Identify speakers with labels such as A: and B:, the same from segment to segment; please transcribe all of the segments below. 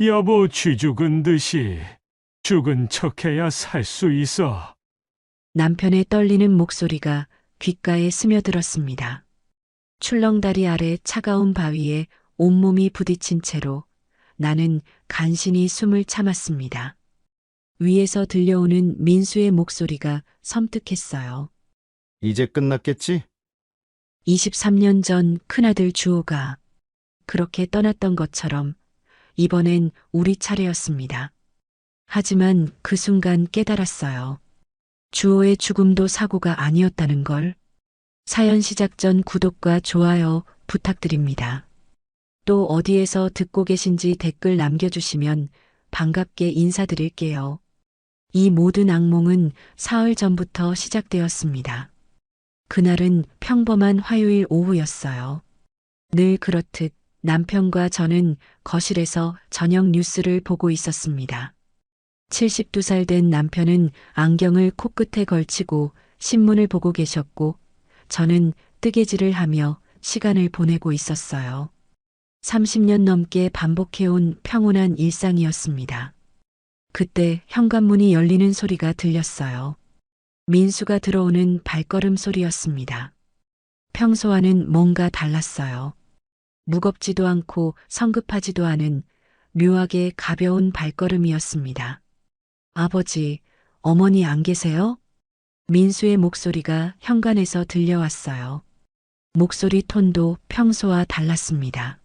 A: 여보, 쥐 죽은 듯이 죽은 척해야 살 수 있어.
B: 남편의 떨리는 목소리가 귓가에 스며들었습니다. 출렁다리 아래 차가운 바위에 온몸이 부딪힌 채로 나는 간신히 숨을 참았습니다. 위에서 들려오는 민수의 목소리가 섬뜩했어요.
C: 이제 끝났겠지?
B: 23년 전 큰아들 주호가 그렇게 떠났던 것처럼 이번엔 우리 차례였습니다. 하지만 그 순간 깨달았어요. 주호의 죽음도 사고가 아니었다는 걸. 사연 시작 전 구독과 좋아요 부탁드립니다. 또 어디에서 듣고 계신지 댓글 남겨주시면 반갑게 인사드릴게요. 이 모든 악몽은 사흘 전부터 시작되었습니다. 그날은 평범한 화요일 오후였어요. 늘 그렇듯 남편과 저는 거실에서 저녁 뉴스를 보고 있었습니다. 72살 된 남편은 안경을 코끝에 걸치고 신문을 보고 계셨고 저는 뜨개질을 하며 시간을 보내고 있었어요. 30년 넘게 반복해온 평온한 일상이었습니다. 그때 현관문이 열리는 소리가 들렸어요. 민수가 들어오는 발걸음 소리였습니다. 평소와는 뭔가 달랐어요. 무겁지도 않고 성급하지도 않은 묘하게 가벼운 발걸음이었습니다. 아버지, 어머니 안 계세요? 민수의 목소리가 현관에서 들려왔어요. 목소리 톤도 평소와 달랐습니다.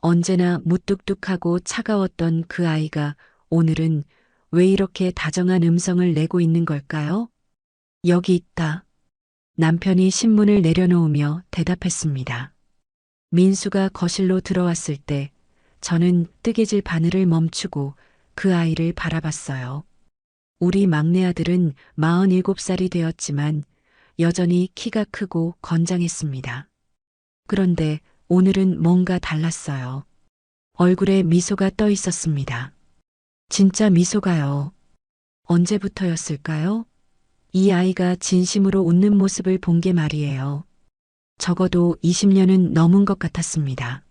B: 언제나 무뚝뚝하고 차가웠던 그 아이가 오늘은 왜 이렇게 다정한 음성을 내고 있는 걸까요? 여기 있다. 남편이 신문을 내려놓으며 대답했습니다. 민수가 거실로 들어왔을 때 저는 뜨개질 바늘을 멈추고 그 아이를 바라봤어요. 우리 막내 아들은 47살이 되었지만 여전히 키가 크고 건장했습니다. 그런데 오늘은 뭔가 달랐어요. 얼굴에 미소가 떠 있었습니다. 진짜 미소가요. 언제부터였을까요? 이 아이가 진심으로 웃는 모습을 본 게 말이에요. 적어도 20년은 넘은 것 같았습니다.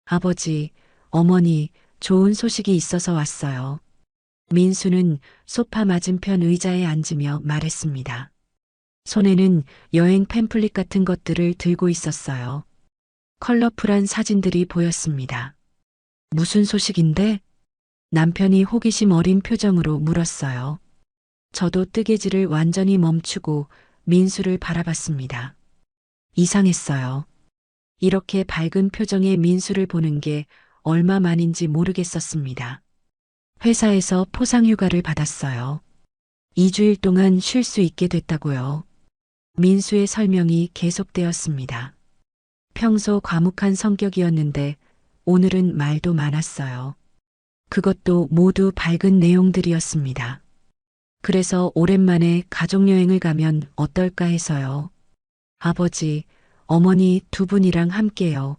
B: 아버지, 어머니, 좋은 소식이 있어서 왔어요. 민수는 소파 맞은편 의자에 앉으며 말했습니다. 손에는 여행 팸플릿 같은 것들을 들고 있었어요. 컬러풀한 사진들이 보였습니다. 무슨 소식인데? 남편이 호기심 어린 표정으로 물었어요. 저도 뜨개질을 완전히 멈추고 민수를 바라봤습니다. 이상했어요. 이렇게 밝은 표정의 민수를 보는 게 얼마 만인지 모르겠었습니다. 회사에서 포상휴가를 받았어요. 2주일 동안 쉴 수 있게 됐다고요. 민수의 설명이 계속되었습니다. 평소 과묵한 성격이었는데 오늘은 말도 많았어요. 그것도 모두 밝은 내용들이었습니다. 그래서 오랜만에 가족여행을 가면 어떨까 해서요. 아버지, 어머니 두 분이랑 함께요.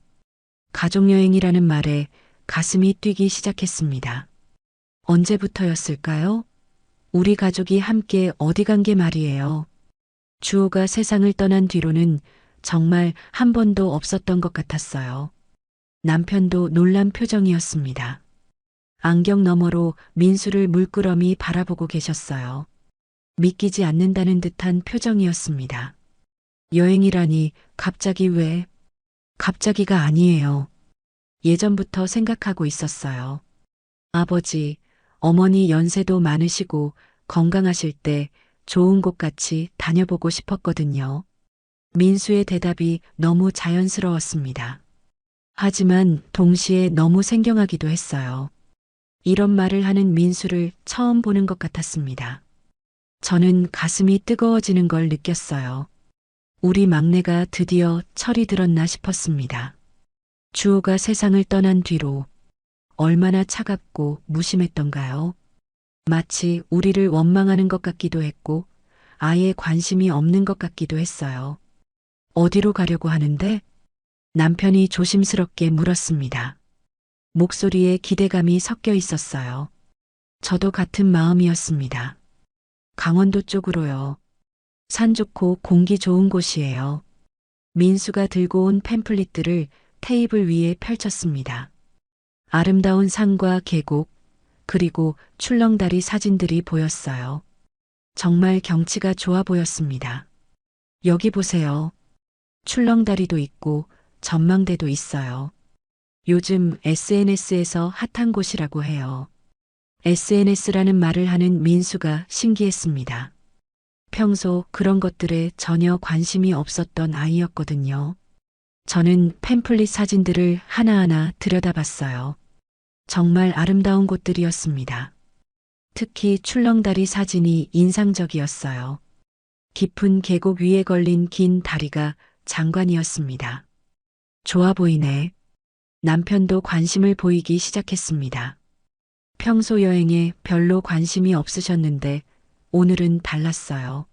B: 가족여행이라는 말에 가슴이 뛰기 시작했습니다. 언제부터였을까요? 우리 가족이 함께 어디 간 게 말이에요. 주호가 세상을 떠난 뒤로는 정말 한 번도 없었던 것 같았어요. 남편도 놀란 표정이었습니다. 안경 너머로 민수를 물끄러미 바라보고 계셨어요. 믿기지 않는다는 듯한 표정이었습니다. 여행이라니 갑자기 왜? 갑자기가 아니에요. 예전부터 생각하고 있었어요. 아버지, 어머니 연세도 많으시고 건강하실 때 좋은 곳 같이 다녀보고 싶었거든요. 민수의 대답이 너무 자연스러웠습니다. 하지만 동시에 너무 생경하기도 했어요. 이런 말을 하는 민수를 처음 보는 것 같았습니다. 저는 가슴이 뜨거워지는 걸 느꼈어요. 우리 막내가 드디어 철이 들었나 싶었습니다. 주호가 세상을 떠난 뒤로 얼마나 차갑고 무심했던가요? 마치 우리를 원망하는 것 같기도 했고 아예 관심이 없는 것 같기도 했어요. 어디로 가려고 하는데? 남편이 조심스럽게 물었습니다. 목소리에 기대감이 섞여 있었어요. 저도 같은 마음이었습니다. 강원도 쪽으로요. 산 좋고 공기 좋은 곳이에요. 민수가 들고 온 팸플릿들을 테이블 위에 펼쳤습니다. 아름다운 산과 계곡, 그리고 출렁다리 사진들이 보였어요. 정말 경치가 좋아 보였습니다. 여기 보세요. 출렁다리도 있고 전망대도 있어요. 요즘 SNS에서 핫한 곳이라고 해요. SNS라는 말을 하는 민수가 신기했습니다. 평소 그런 것들에 전혀 관심이 없었던 아이였거든요. 저는 팸플릿 사진들을 하나하나 들여다봤어요. 정말 아름다운 곳들이었습니다. 특히 출렁다리 사진이 인상적이었어요. 깊은 계곡 위에 걸린 긴 다리가 장관이었습니다. 좋아 보이네. 남편도 관심을 보이기 시작했습니다. 평소 여행에 별로 관심이 없으셨는데 오늘은 달랐어요.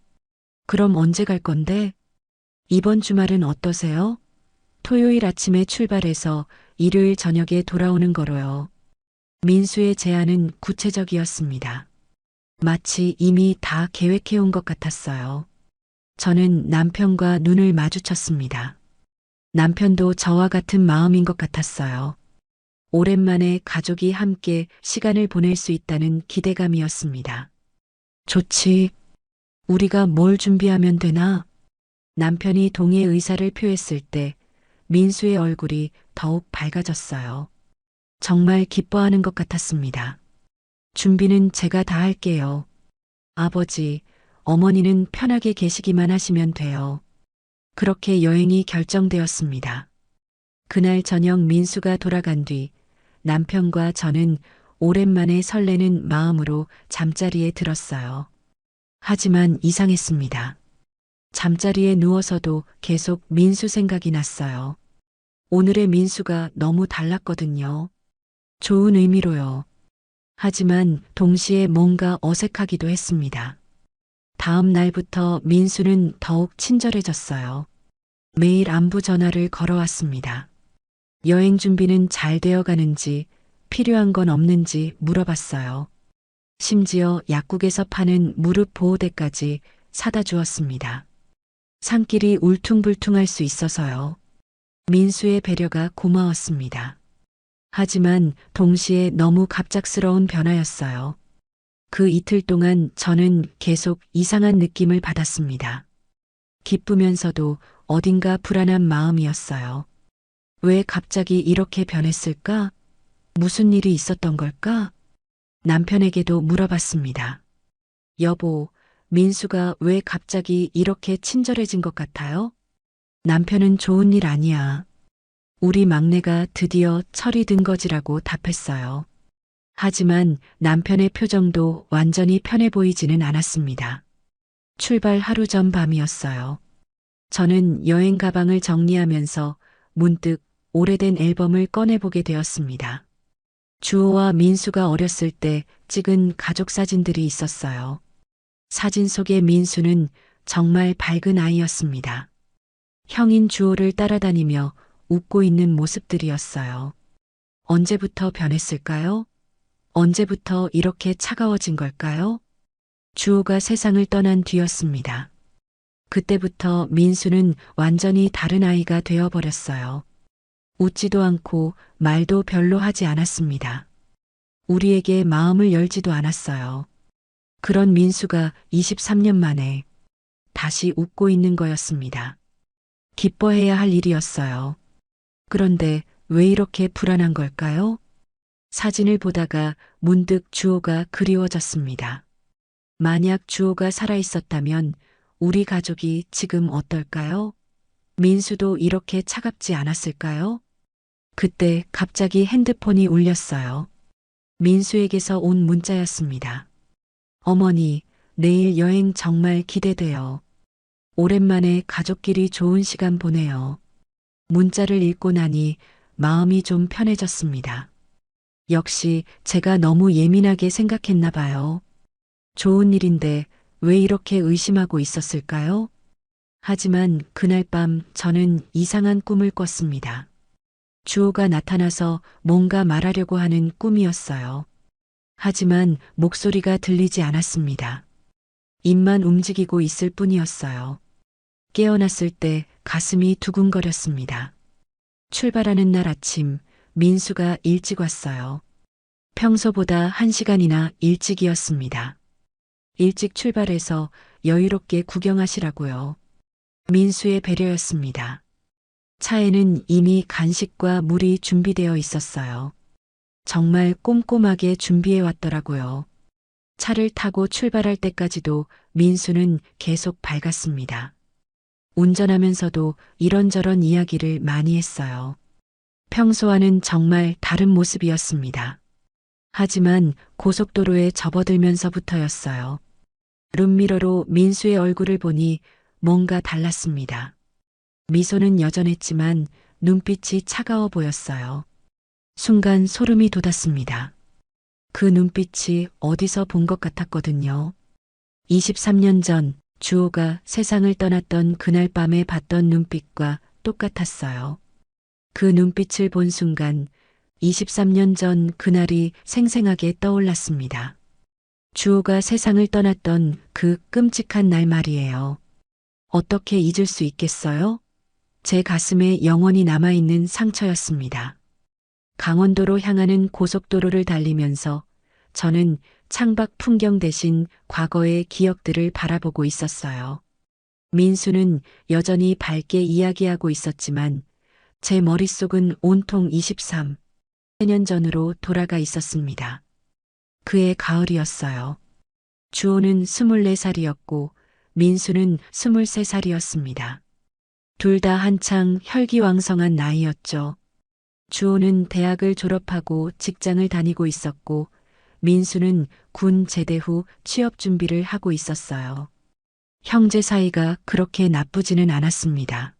B: 그럼 언제 갈 건데? 이번 주말은 어떠세요? 토요일 아침에 출발해서 일요일 저녁에 돌아오는 거로요. 민수의 제안은 구체적이었습니다. 마치 이미 다 계획해온 것 같았어요. 저는 남편과 눈을 마주쳤습니다. 남편도 저와 같은 마음인 것 같았어요. 오랜만에 가족이 함께 시간을 보낼 수 있다는 기대감이었습니다. 좋지. 우리가 뭘 준비하면 되나? 남편이 동의 의사를 표했을 때 민수의 얼굴이 더욱 밝아졌어요. 정말 기뻐하는 것 같았습니다. 준비는 제가 다 할게요. 아버지, 어머니는 편하게 계시기만 하시면 돼요. 그렇게 여행이 결정되었습니다. 그날 저녁 민수가 돌아간 뒤 남편과 저는 오랜만에 설레는 마음으로 잠자리에 들었어요. 하지만 이상했습니다. 잠자리에 누워서도 계속 민수 생각이 났어요. 오늘의 민수가 너무 달랐거든요. 좋은 의미로요. 하지만 동시에 뭔가 어색하기도 했습니다. 다음 날부터 민수는 더욱 친절해졌어요. 매일 안부 전화를 걸어왔습니다. 여행 준비는 잘 되어 가는지, 필요한 건 없는지 물어봤어요. 심지어 약국에서 파는 무릎 보호대까지 사다 주었습니다. 산길이 울퉁불퉁할 수 있어서요. 민수의 배려가 고마웠습니다. 하지만 동시에 너무 갑작스러운 변화였어요. 그 이틀 동안 저는 계속 이상한 느낌을 받았습니다. 기쁘면서도 어딘가 불안한 마음이었어요. 왜 갑자기 이렇게 변했을까? 무슨 일이 있었던 걸까? 남편에게도 물어봤습니다. 여보, 민수가 왜 갑자기 이렇게 친절해진 것 같아요? 남편은 좋은 일 아니야. 우리 막내가 드디어 철이 든 거지라고 답했어요. 하지만 남편의 표정도 완전히 편해 보이지는 않았습니다. 출발 하루 전 밤이었어요. 저는 여행 가방을 정리하면서 문득 오래된 앨범을 꺼내보게 되었습니다. 주호와 민수가 어렸을 때 찍은 가족 사진들이 있었어요. 사진 속의 민수는 정말 밝은 아이였습니다. 형인 주호를 따라다니며 웃고 있는 모습들이었어요. 언제부터 변했을까요? 언제부터 이렇게 차가워진 걸까요? 주호가 세상을 떠난 뒤였습니다. 그때부터 민수는 완전히 다른 아이가 되어버렸어요. 웃지도 않고 말도 별로 하지 않았습니다. 우리에게 마음을 열지도 않았어요. 그런 민수가 23년 만에 다시 웃고 있는 거였습니다. 기뻐해야 할 일이었어요. 그런데 왜 이렇게 불안한 걸까요? 사진을 보다가 문득 주호가 그리워졌습니다. 만약 주호가 살아있었다면 우리 가족이 지금 어떨까요? 민수도 이렇게 차갑지 않았을까요? 그때 갑자기 핸드폰이 울렸어요. 민수에게서 온 문자였습니다. 어머니, 내일 여행 정말 기대돼요. 오랜만에 가족끼리 좋은 시간 보내요. 문자를 읽고 나니 마음이 좀 편해졌습니다. 역시 제가 너무 예민하게 생각했나 봐요. 좋은 일인데 왜 이렇게 의심하고 있었을까요? 하지만 그날 밤 저는 이상한 꿈을 꿨습니다. 주호가 나타나서 뭔가 말하려고 하는 꿈이었어요. 하지만 목소리가 들리지 않았습니다. 입만 움직이고 있을 뿐이었어요. 깨어났을 때 가슴이 두근거렸습니다. 출발하는 날 아침, 민수가 일찍 왔어요. 평소보다 1시간이나 일찍이었습니다. 일찍 출발해서 여유롭게 구경하시라고요. 민수의 배려였습니다. 차에는 이미 간식과 물이 준비되어 있었어요. 정말 꼼꼼하게 준비해 왔더라고요. 차를 타고 출발할 때까지도 민수는 계속 밝았습니다. 운전하면서도 이런저런 이야기를 많이 했어요. 평소와는 정말 다른 모습이었습니다. 하지만 고속도로에 접어들면서부터였어요. 룸미러로 민수의 얼굴을 보니 뭔가 달랐습니다. 미소는 여전했지만 눈빛이 차가워 보였어요. 순간 소름이 돋았습니다. 그 눈빛이 어디서 본 것 같았거든요. 23년 전 주호가 세상을 떠났던 그날 밤에 봤던 눈빛과 똑같았어요. 그 눈빛을 본 순간 23년 전 그날이 생생하게 떠올랐습니다. 주호가 세상을 떠났던 그 끔찍한 날 말이에요. 어떻게 잊을 수 있겠어요? 제 가슴에 영원히 남아있는 상처였습니다. 강원도로 향하는 고속도로를 달리면서 저는 창밖 풍경 대신 과거의 기억들을 바라보고 있었어요. 민수는 여전히 밝게 이야기하고 있었지만 제 머릿속은 온통 4년 전으로 돌아가 있었습니다. 그해 가을이었어요. 주호는 24살이었고 민수는 23살이었습니다. 둘 다 한창 혈기왕성한 나이였죠. 주호는 대학을 졸업하고 직장을 다니고 있었고 민수는 군 제대 후 취업 준비를 하고 있었어요. 형제 사이가 그렇게 나쁘지는 않았습니다.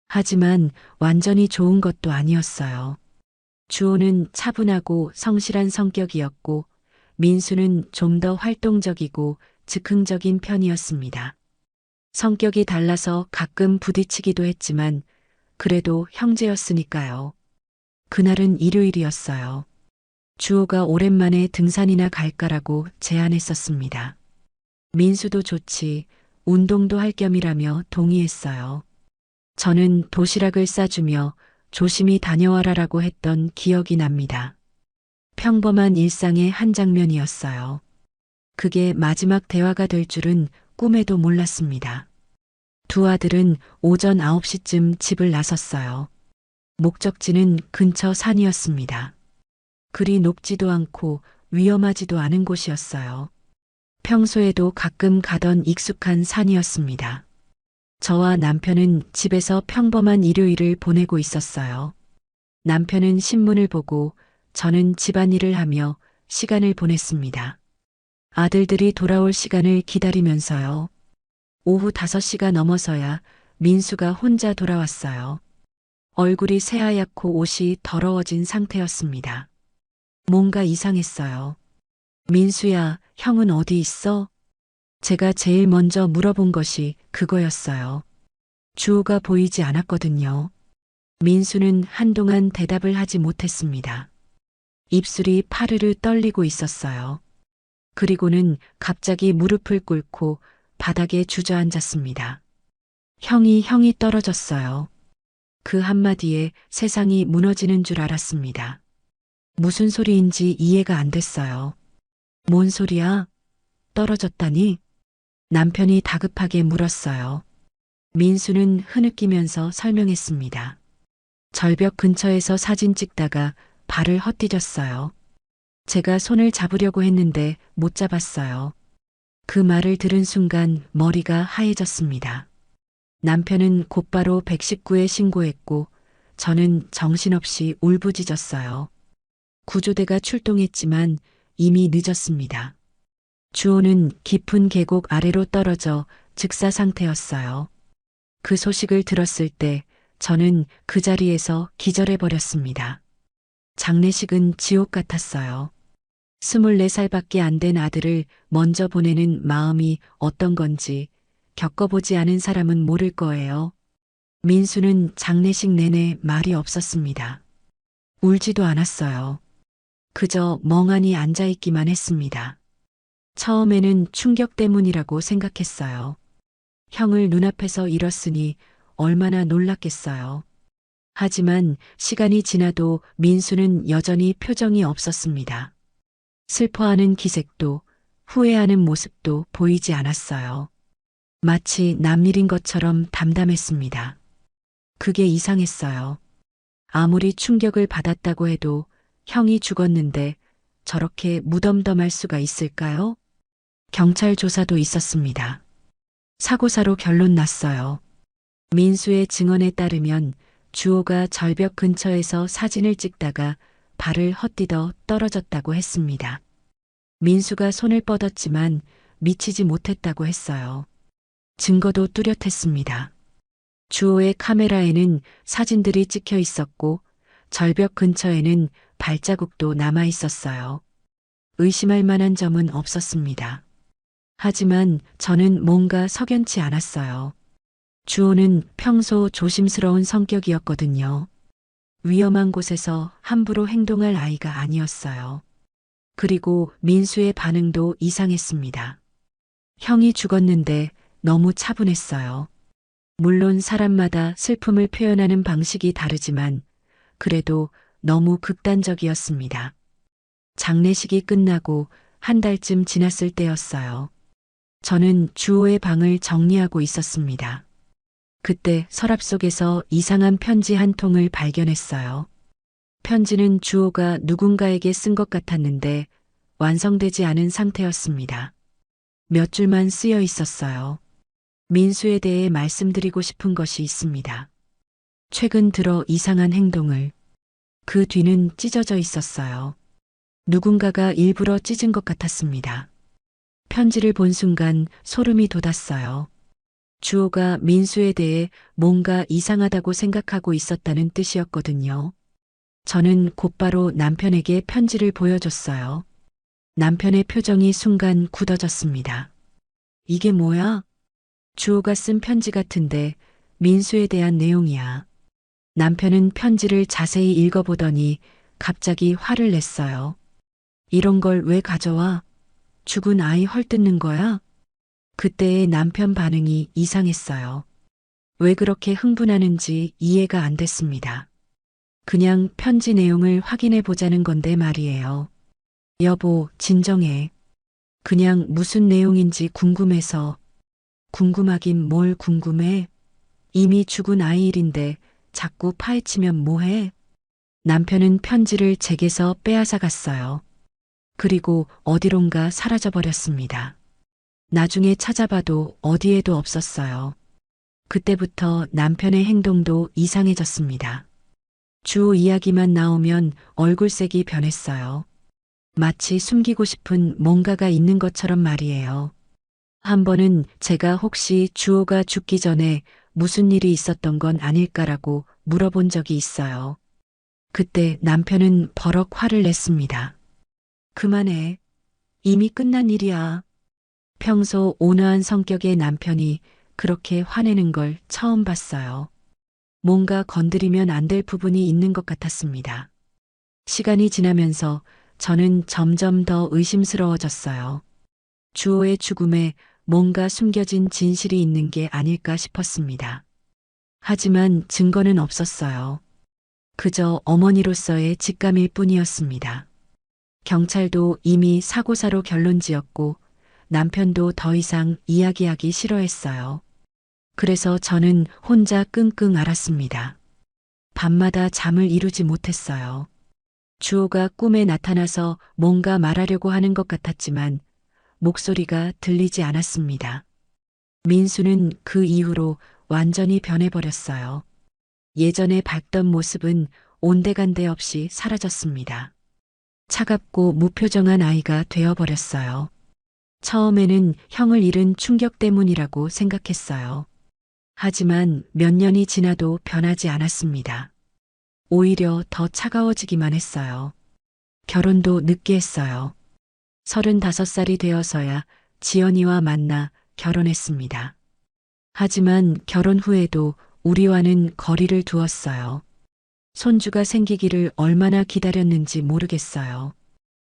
B: 하지만 완전히 좋은 것도 아니었어요. 주호는 차분하고 성실한 성격이었고 민수는 좀 더 활동적이고 즉흥적인 편이었습니다. 성격이 달라서 가끔 부딪히기도 했지만 그래도 형제였으니까요. 그날은 일요일이었어요. 주호가 오랜만에 등산이나 갈까라고 제안했었습니다. 민수도 좋지, 운동도 할 겸이라며 동의했어요. 저는 도시락을 싸주며 조심히 다녀와라라고 했던 기억이 납니다. 평범한 일상의 한 장면이었어요. 그게 마지막 대화가 될 줄은 꿈에도 몰랐습니다. 두 아들은 오전 9시쯤 집을 나섰어요. 목적지는 근처 산이었습니다. 그리 높지도 않고 위험하지도 않은 곳이었어요. 평소에도 가끔 가던 익숙한 산이었습니다. 저와 남편은 집에서 평범한 일요일을 보내고 있었어요. 남편은 신문을 보고 저는 집안일을 하며 시간을 보냈습니다. 아들들이 돌아올 시간을 기다리면서요. 오후 5시가 넘어서야 민수가 혼자 돌아왔어요. 얼굴이 새하얗고 옷이 더러워진 상태였습니다. 뭔가 이상했어요. 민수야, 형은 어디 있어? 제가 제일 먼저 물어본 것이 그거였어요. 주호가 보이지 않았거든요. 민수는 한동안 대답을 하지 못했습니다. 입술이 파르르 떨리고 있었어요. 그리고는 갑자기 무릎을 꿇고 바닥에 주저앉았습니다. 형이 떨어졌어요. 그 한마디에 세상이 무너지는 줄 알았습니다. 무슨 소리인지 이해가 안 됐어요. 뭔 소리야? 떨어졌다니? 남편이 다급하게 물었어요. 민수는 흐느끼면서 설명했습니다. 절벽 근처에서 사진 찍다가 발을 헛디뎠어요. 제가 손을 잡으려고 했는데 못 잡았어요. 그 말을 들은 순간 머리가 하얘졌습니다. 남편은 곧바로 119에 신고했고 저는 정신없이 울부짖었어요. 구조대가 출동했지만 이미 늦었습니다. 주호는 깊은 계곡 아래로 떨어져 즉사 상태였어요. 그 소식을 들었을 때 저는 그 자리에서 기절해버렸습니다. 장례식은 지옥 같았어요. 24살밖에 안 된 아들을 먼저 보내는 마음이 어떤 건지 겪어보지 않은 사람은 모를 거예요. 민수는 장례식 내내 말이 없었습니다. 울지도 않았어요. 그저 멍하니 앉아있기만 했습니다. 처음에는 충격 때문이라고 생각했어요. 형을 눈앞에서 잃었으니 얼마나 놀랐겠어요. 하지만 시간이 지나도 민수는 여전히 표정이 없었습니다. 슬퍼하는 기색도 후회하는 모습도 보이지 않았어요. 마치 남일인 것처럼 담담했습니다. 그게 이상했어요. 아무리 충격을 받았다고 해도 형이 죽었는데 저렇게 무덤덤할 수가 있을까요? 경찰 조사도 있었습니다. 사고사로 결론 났어요. 민수의 증언에 따르면 주호가 절벽 근처에서 사진을 찍다가 발을 헛디뎌 떨어졌다고 했습니다. 민수가 손을 뻗었지만 미치지 못했다고 했어요. 증거도 뚜렷했습니다. 주호의 카메라에는 사진들이 찍혀 있었고 절벽 근처에는 발자국도 남아 있었어요. 의심할 만한 점은 없었습니다. 하지만 저는 뭔가 석연치 않았어요. 주호는 평소 조심스러운 성격이었거든요. 위험한 곳에서 함부로 행동할 아이가 아니었어요. 그리고 민수의 반응도 이상했습니다. 형이 죽었는데 너무 차분했어요. 물론 사람마다 슬픔을 표현하는 방식이 다르지만 그래도 너무 극단적이었습니다. 장례식이 끝나고 한 달쯤 지났을 때였어요. 저는 주호의 방을 정리하고 있었습니다. 그때 서랍 속에서 이상한 편지 한 통을 발견했어요. 편지는 주호가 누군가에게 쓴 것 같았는데 완성되지 않은 상태였습니다. 몇 줄만 쓰여 있었어요. 민수에 대해 말씀드리고 싶은 것이 있습니다. 최근 들어 이상한 행동을. 그 뒤는 찢어져 있었어요. 누군가가 일부러 찢은 것 같았습니다. 편지를 본 순간 소름이 돋았어요. 주호가 민수에 대해 뭔가 이상하다고 생각하고 있었다는 뜻이었거든요. 저는 곧바로 남편에게 편지를 보여줬어요. 남편의 표정이 순간 굳어졌습니다. 이게 뭐야? 주호가 쓴 편지 같은데 민수에 대한 내용이야. 남편은 편지를 자세히 읽어보더니 갑자기 화를 냈어요. 이런 걸 왜 가져와? 죽은 아이 헐뜯는 거야? 그때의 남편 반응이 이상했어요. 왜 그렇게 흥분하는지 이해가 안 됐습니다. 그냥 편지 내용을 확인해 보자는 건데 말이에요. 여보, 진정해. 그냥 무슨 내용인지 궁금해서. 궁금하긴 뭘 궁금해? 이미 죽은 아이 일인데 자꾸 파헤치면 뭐해? 남편은 편지를 제게서 빼앗아 갔어요. 그리고 어디론가 사라져버렸습니다. 나중에 찾아봐도 어디에도 없었어요. 그때부터 남편의 행동도 이상해졌습니다. 주호 이야기만 나오면 얼굴색이 변했어요. 마치 숨기고 싶은 뭔가가 있는 것처럼 말이에요. 한 번은 제가 혹시 주호가 죽기 전에 무슨 일이 있었던 건 아닐까라고 물어본 적이 있어요. 그때 남편은 버럭 화를 냈습니다. 그만해. 이미 끝난 일이야. 평소 온화한 성격의 남편이 그렇게 화내는 걸 처음 봤어요. 뭔가 건드리면 안 될 부분이 있는 것 같았습니다. 시간이 지나면서 저는 점점 더 의심스러워졌어요. 주호의 죽음에 뭔가 숨겨진 진실이 있는 게 아닐까 싶었습니다. 하지만 증거는 없었어요. 그저 어머니로서의 직감일 뿐이었습니다. 경찰도 이미 사고사로 결론 지었고 남편도 더 이상 이야기하기 싫어했어요. 그래서 저는 혼자 끙끙 앓았습니다. 밤마다 잠을 이루지 못했어요. 주호가 꿈에 나타나서 뭔가 말하려고 하는 것 같았지만 목소리가 들리지 않았습니다. 민수는 그 이후로 완전히 변해버렸어요. 예전에 밝던 모습은 온데간데 없이 사라졌습니다. 차갑고 무표정한 아이가 되어버렸어요. 처음에는 형을 잃은 충격 때문이라고 생각했어요. 하지만 몇 년이 지나도 변하지 않았습니다. 오히려 더 차가워지기만 했어요. 결혼도 늦게 했어요. 35살이 되어서야 지연이와 만나 결혼했습니다. 하지만 결혼 후에도 우리와는 거리를 두었어요. 손주가 생기기를 얼마나 기다렸는지 모르겠어요.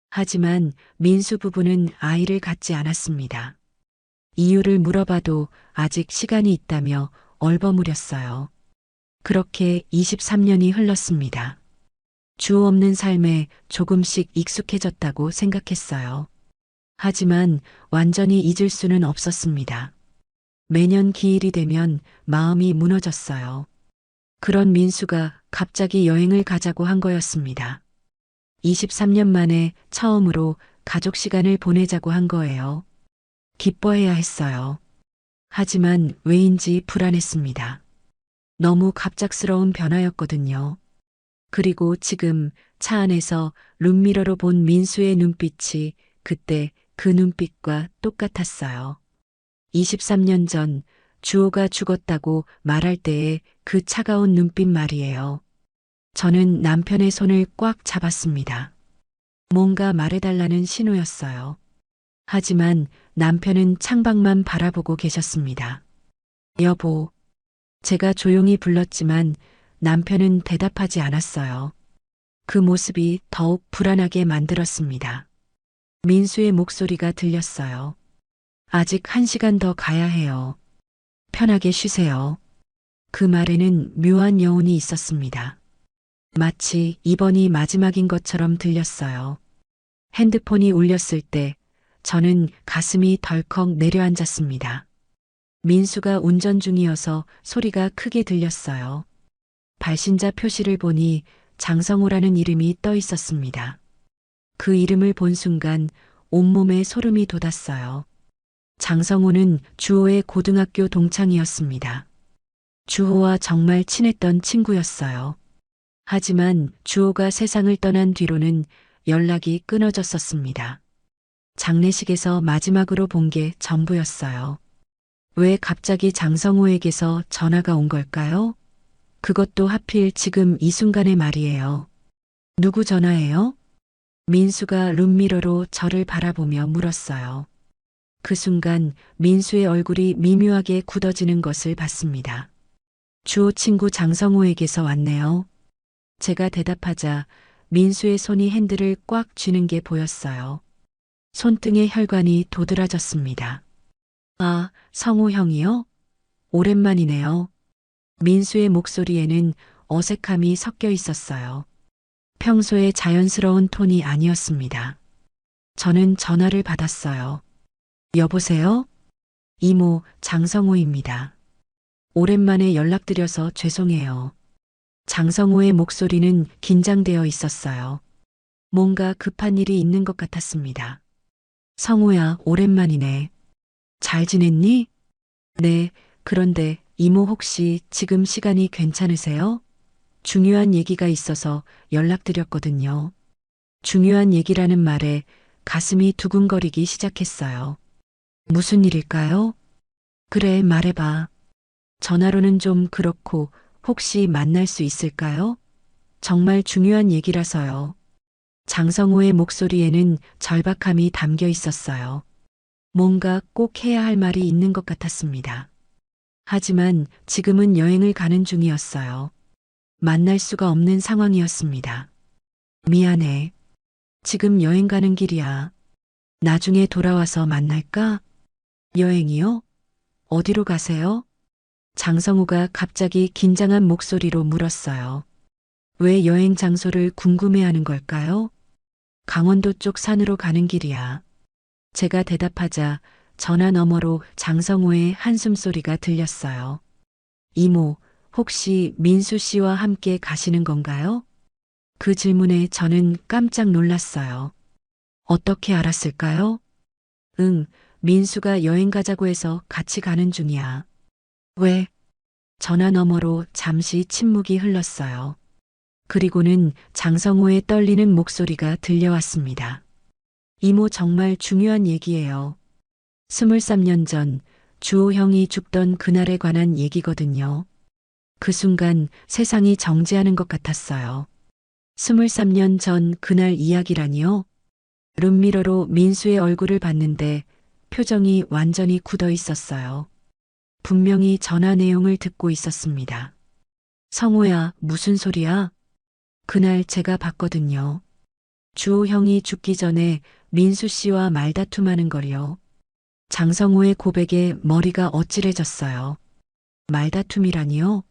B: 하지만 민수 부부는 아이를 갖지 않았습니다. 이유를 물어봐도 아직 시간이 있다며 얼버무렸어요. 그렇게 23년이 흘렀습니다. 주호 없는 삶에 조금씩 익숙해졌다고 생각했어요. 하지만 완전히 잊을 수는 없었습니다. 매년 기일이 되면 마음이 무너졌어요. 그런 민수가 갑자기 여행을 가자고 한 거였습니다. 23년 만에 처음으로 가족 시간을 보내자고 한 거예요. 기뻐해야 했어요. 하지만 왜인지 불안했습니다. 너무 갑작스러운 변화였거든요. 그리고 지금 차 안에서 룸미러로 본 민수의 눈빛이 그때 그 눈빛과 똑같았어요. 23년 전 주호가 죽었다고 말할 때의 그 차가운 눈빛 말이에요. 저는 남편의 손을 꽉 잡았습니다. 뭔가 말해달라는 신호였어요. 하지만 남편은 창밖만 바라보고 계셨습니다. 여보, 제가 조용히 불렀지만 남편은 대답하지 않았어요. 그 모습이 더욱 불안하게 만들었습니다. 민수의 목소리가 들렸어요. 아직 1시간 더 가야 해요. 편하게 쉬세요. 그 말에는 묘한 여운이 있었습니다. 마치 이번이 마지막인 것처럼 들렸어요. 핸드폰이 울렸을 때 저는 가슴이 덜컥 내려앉았습니다. 민수가 운전 중이어서 소리가 크게 들렸어요. 발신자 표시를 보니 장성호라는 이름이 떠 있었습니다. 그 이름을 본 순간 온몸에 소름이 돋았어요. 장성호는 주호의 고등학교 동창이었습니다. 주호와 정말 친했던 친구였어요. 하지만 주호가 세상을 떠난 뒤로는 연락이 끊어졌었습니다. 장례식에서 마지막으로 본 게 전부였어요. 왜 갑자기 장성호에게서 전화가 온 걸까요? 그것도 하필 지금 이 순간의 말이에요. 누구 전화예요? 민수가 룸미러로 저를 바라보며 물었어요. 그 순간 민수의 얼굴이 미묘하게 굳어지는 것을 봤습니다. 주호 친구 장성호에게서 왔네요. 제가 대답하자 민수의 손이 핸들을 꽉 쥐는 게 보였어요. 손등의 혈관이 도드라졌습니다. 아, 성호 형이요? 오랜만이네요. 민수의 목소리에는 어색함이 섞여 있었어요. 평소의 자연스러운 톤이 아니었습니다. 저는 전화를 받았어요. 여보세요? 이모, 장성호입니다. 오랜만에 연락드려서 죄송해요. 장성호의 목소리는 긴장되어 있었어요. 뭔가 급한 일이 있는 것 같았습니다. 성호야, 오랜만이네. 잘 지냈니? 네, 그런데 이모 혹시 지금 시간이 괜찮으세요? 중요한 얘기가 있어서 연락드렸거든요. 중요한 얘기라는 말에 가슴이 두근거리기 시작했어요. 무슨 일일까요? 그래, 말해봐. 전화로는 좀 그렇고 혹시 만날 수 있을까요? 정말 중요한 얘기라서요. 장성호의 목소리에는 절박함이 담겨 있었어요. 뭔가 꼭 해야 할 말이 있는 것 같았습니다. 하지만 지금은 여행을 가는 중이었어요. 만날 수가 없는 상황이었습니다. 미안해. 지금 여행 가는 길이야. 나중에 돌아와서 만날까? 여행이요? 어디로 가세요? 장성우가 갑자기 긴장한 목소리로 물었어요. 왜 여행 장소를 궁금해하는 걸까요? 강원도 쪽 산으로 가는 길이야. 제가 대답하자 전화 너머로 장성우의 한숨소리가 들렸어요. 이모, 혹시 민수 씨와 함께 가시는 건가요? 그 질문에 저는 깜짝 놀랐어요. 어떻게 알았을까요? 응, 민수가 여행 가자고 해서 같이 가는 중이야. 왜? 전화 너머로 잠시 침묵이 흘렀어요. 그리고는 장성호의 떨리는 목소리가 들려왔습니다. 이모, 정말 중요한 얘기예요. 23년 전 주호 형이 죽던 그날에 관한 얘기거든요. 그 순간 세상이 정지하는 것 같았어요. 23년 전 그날 이야기라니요? 룸미러로 민수의 얼굴을 봤는데 표정이 완전히 굳어 있었어요. 분명히 전화 내용을 듣고 있었습니다. 성호야, 무슨 소리야? 그날 제가 봤거든요. 주호 형이 죽기 전에 민수 씨와 말다툼하는 걸요. 장성호의 고백에 머리가 어찔해졌어요. 말다툼이라니요?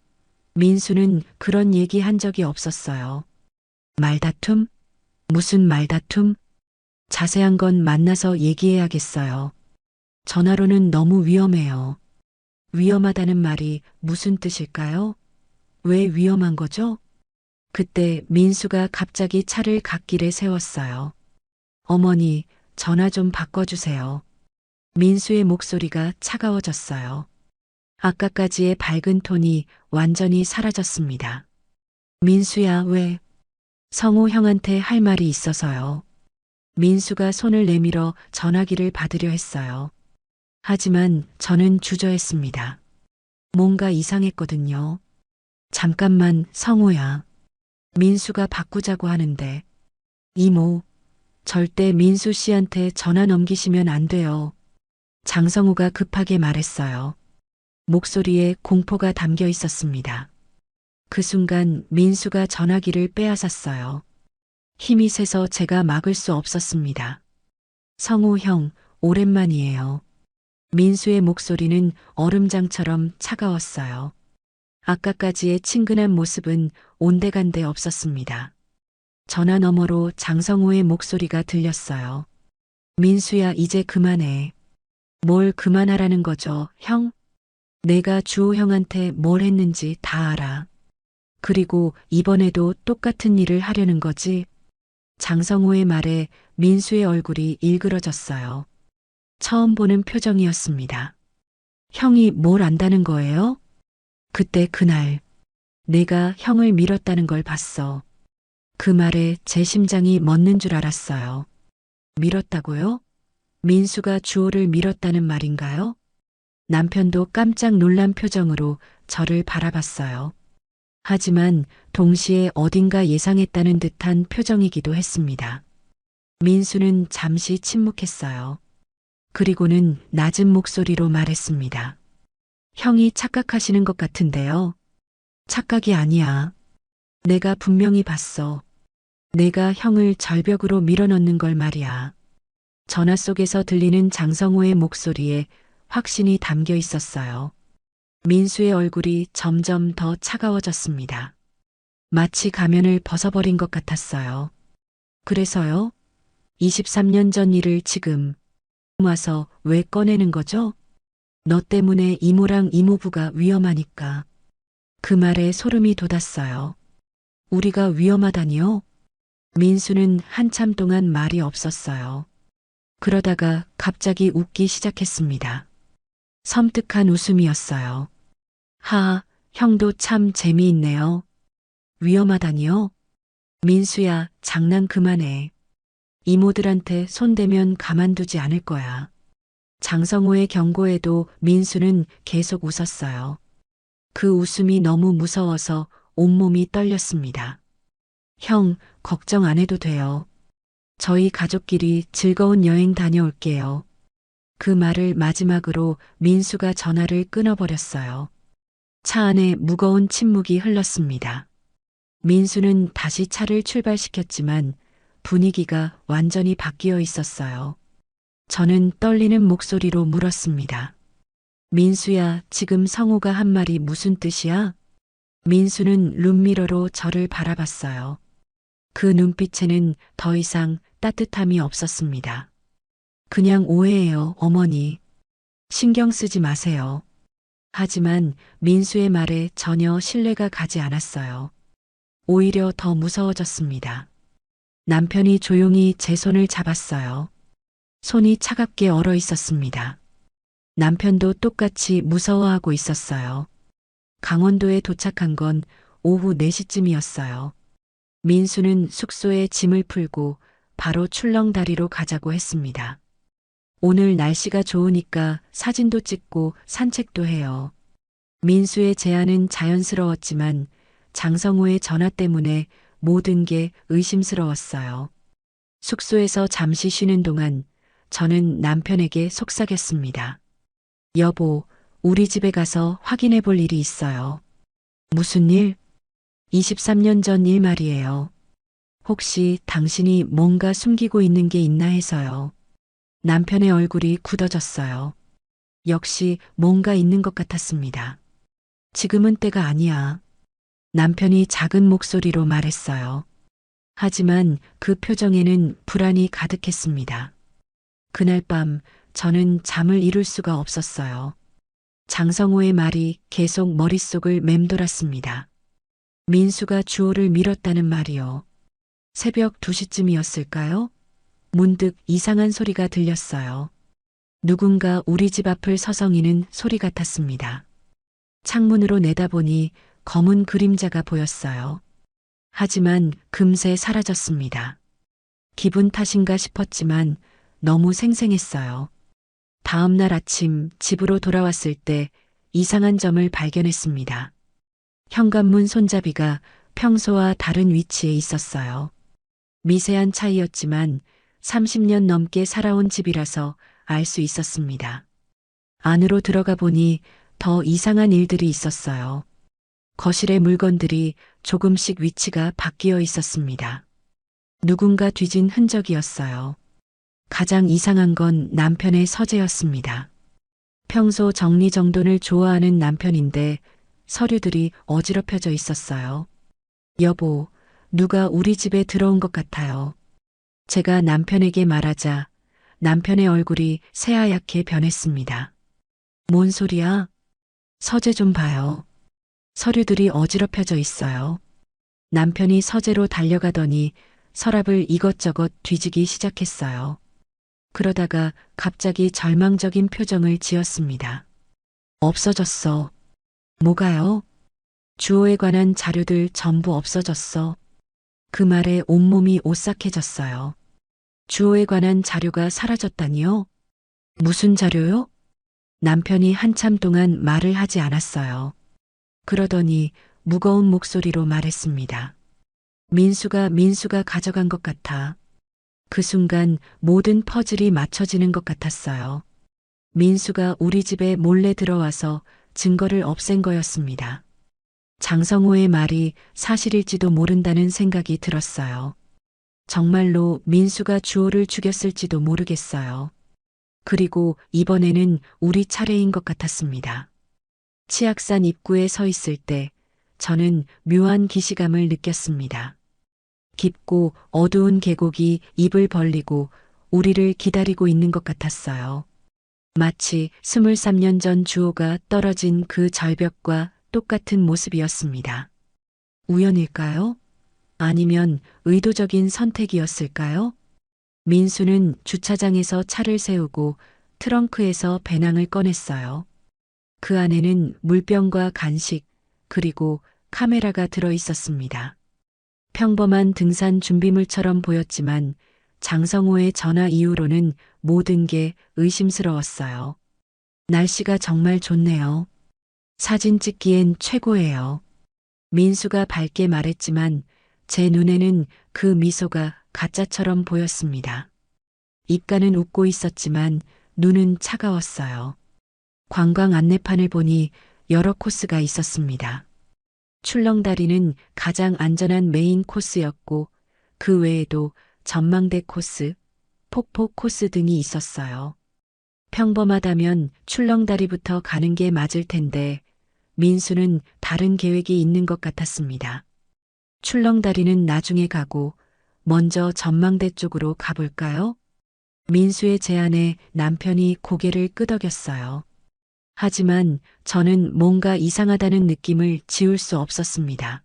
B: 민수는 그런 얘기 한 적이 없었어요. 말다툼? 무슨 말다툼? 자세한 건 만나서 얘기해야겠어요. 전화로는 너무 위험해요. 위험하다는 말이 무슨 뜻일까요? 왜 위험한 거죠? 그때 민수가 갑자기 차를 갓길에 세웠어요. 어머니, 전화 좀 바꿔주세요. 민수의 목소리가 차가워졌어요. 아까까지의 밝은 톤이 완전히 사라졌습니다. 민수야, 왜? 성우 형한테 할 말이 있어서요. 민수가 손을 내밀어 전화기를 받으려 했어요. 하지만 저는 주저했습니다. 뭔가 이상했거든요. 잠깐만, 성우야. 민수가 바꾸자고 하는데. 이모, 절대 민수 씨한테 전화 넘기시면 안 돼요. 장성우가 급하게 말했어요. 목소리에 공포가 담겨 있었습니다. 그 순간 민수가 전화기를 빼앗았어요. 힘이 세서 제가 막을 수 없었습니다. 성우 형, 오랜만이에요. 민수의 목소리는 얼음장처럼 차가웠어요. 아까까지의 친근한 모습은 온데간데 없었습니다. 전화 너머로 장성우의 목소리가 들렸어요. 민수야, 이제 그만해. 뭘 그만하라는 거죠, 형? 내가 주호 형한테 뭘 했는지 다 알아. 그리고 이번에도 똑같은 일을 하려는 거지. 장성호의 말에 민수의 얼굴이 일그러졌어요. 처음 보는 표정이었습니다. 형이 뭘 안다는 거예요? 그때 그날 내가 형을 밀었다는 걸 봤어. 그 말에 제 심장이 멎는 줄 알았어요. 밀었다고요? 민수가 주호를 밀었다는 말인가요? 남편도 깜짝 놀란 표정으로 저를 바라봤어요. 하지만 동시에 어딘가 예상했다는 듯한 표정이기도 했습니다. 민수는 잠시 침묵했어요. 그리고는 낮은 목소리로 말했습니다. 형이 착각하시는 것 같은데요. 착각이 아니야. 내가 분명히 봤어. 내가 형을 절벽으로 밀어넣는 걸 말이야. 전화 속에서 들리는 장성호의 목소리에 확신이 담겨 있었어요. 민수의 얼굴이 점점 더 차가워졌습니다. 마치 가면을 벗어버린 것 같았어요. 그래서요? 23년 전 일을 지금 와서 왜 꺼내는 거죠? 너 때문에 이모랑 이모부가 위험하니까. 그 말에 소름이 돋았어요. 우리가 위험하다니요? 민수는 한참 동안 말이 없었어요. 그러다가 갑자기 웃기 시작했습니다. 섬뜩한 웃음이었어요. 하, 형도 참 재미있네요. 위험하다니요? 민수야, 장난 그만해. 이모들한테 손대면 가만두지 않을 거야. 장성호의 경고에도 민수는 계속 웃었어요. 그 웃음이 너무 무서워서 온몸이 떨렸습니다. 형, 걱정 안 해도 돼요. 저희 가족끼리 즐거운 여행 다녀올게요. 그 말을 마지막으로 민수가 전화를 끊어버렸어요. 차 안에 무거운 침묵이 흘렀습니다. 민수는 다시 차를 출발시켰지만 분위기가 완전히 바뀌어 있었어요. 저는 떨리는 목소리로 물었습니다. 민수야, 지금 성우가 한 말이 무슨 뜻이야? 민수는 룸미러로 저를 바라봤어요. 그 눈빛에는 더 이상 따뜻함이 없었습니다. 그냥 오해예요, 어머니. 신경 쓰지 마세요. 하지만 민수의 말에 전혀 신뢰가 가지 않았어요. 오히려 더 무서워졌습니다. 남편이 조용히 제 손을 잡았어요. 손이 차갑게 얼어 있었습니다. 남편도 똑같이 무서워하고 있었어요. 강원도에 도착한 건 오후 4시쯤이었어요. 민수는 숙소에 짐을 풀고 바로 출렁다리로 가자고 했습니다. 오늘 날씨가 좋으니까 사진도 찍고 산책도 해요. 민수의 제안은 자연스러웠지만 장성호의 전화 때문에 모든 게 의심스러웠어요. 숙소에서 잠시 쉬는 동안 저는 남편에게 속삭였습니다. 여보, 우리 집에 가서 확인해 볼 일이 있어요. 무슨 일? 23년 전 일 말이에요. 혹시 당신이 뭔가 숨기고 있는 게 있나 해서요. 남편의 얼굴이 굳어졌어요. 역시 뭔가 있는 것 같았습니다. 지금은 때가 아니야. 남편이 작은 목소리로 말했어요. 하지만 그 표정에는 불안이 가득했습니다. 그날 밤 저는 잠을 이룰 수가 없었어요. 장성호의 말이 계속 머릿속을 맴돌았습니다. 민수가 주호를 밀었다는 말이요. 새벽 2시쯤이었을까요? 문득 이상한 소리가 들렸어요. 누군가 우리 집 앞을 서성이는 소리 같았습니다. 창문으로 내다보니 검은 그림자가 보였어요. 하지만 금세 사라졌습니다. 기분 탓인가 싶었지만 너무 생생했어요. 다음 날 아침 집으로 돌아왔을 때 이상한 점을 발견했습니다. 현관문 손잡이가 평소와 다른 위치에 있었어요. 미세한 차이였지만 30년 넘게 살아온 집이라서 알 수 있었습니다. 안으로 들어가 보니 더 이상한 일들이 있었어요. 거실의 물건들이 조금씩 위치가 바뀌어 있었습니다. 누군가 뒤진 흔적이었어요. 가장 이상한 건 남편의 서재였습니다. 평소 정리정돈을 좋아하는 남편인데 서류들이 어지럽혀져 있었어요. 여보, 누가 우리 집에 들어온 것 같아요. 제가 남편에게 말하자 남편의 얼굴이 새하얗게 변했습니다. 뭔 소리야? 서재 좀 봐요. 서류들이 어지럽혀져 있어요. 남편이 서재로 달려가더니 서랍을 이것저것 뒤지기 시작했어요. 그러다가 갑자기 절망적인 표정을 지었습니다. 없어졌어. 뭐가요? 주호에 관한 자료들 전부 없어졌어. 그 말에 온몸이 오싹해졌어요. 주호에 관한 자료가 사라졌다니요? 무슨 자료요? 남편이 한참 동안 말을 하지 않았어요. 그러더니 무거운 목소리로 말했습니다. 민수가 가져간 것 같아. 그 순간 모든 퍼즐이 맞춰지는 것 같았어요. 민수가 우리 집에 몰래 들어와서 증거를 없앤 거였습니다. 장성호의 말이 사실일지도 모른다는 생각이 들었어요. 정말로 민수가 주호를 죽였을지도 모르겠어요. 그리고 이번에는 우리 차례인 것 같았습니다. 치악산 입구에 서 있을 때 저는 묘한 기시감을 느꼈습니다. 깊고 어두운 계곡이 입을 벌리고 우리를 기다리고 있는 것 같았어요. 마치 23년 전 주호가 떨어진 그 절벽과 똑같은 모습이었습니다. 우연일까요? 아니면 의도적인 선택이었을까요? 민수는 주차장에서 차를 세우고 트렁크에서 배낭을 꺼냈어요. 그 안에는 물병과 간식, 그리고 카메라가 들어 있었습니다. 평범한 등산 준비물처럼 보였지만 장성호의 전화 이후로는 모든 게 의심스러웠어요. 날씨가 정말 좋네요. 사진 찍기엔 최고예요. 민수가 밝게 말했지만 제 눈에는 그 미소가 가짜처럼 보였습니다. 입가는 웃고 있었지만 눈은 차가웠어요. 관광 안내판을 보니 여러 코스가 있었습니다. 출렁다리는 가장 안전한 메인 코스였고 그 외에도 전망대 코스, 폭포 코스 등이 있었어요. 평범하다면 출렁다리부터 가는 게 맞을 텐데 민수는 다른 계획이 있는 것 같았습니다. 출렁다리는 나중에 가고 먼저 전망대 쪽으로 가볼까요? 민수의 제안에 남편이 고개를 끄덕였어요. 하지만 저는 뭔가 이상하다는 느낌을 지울 수 없었습니다.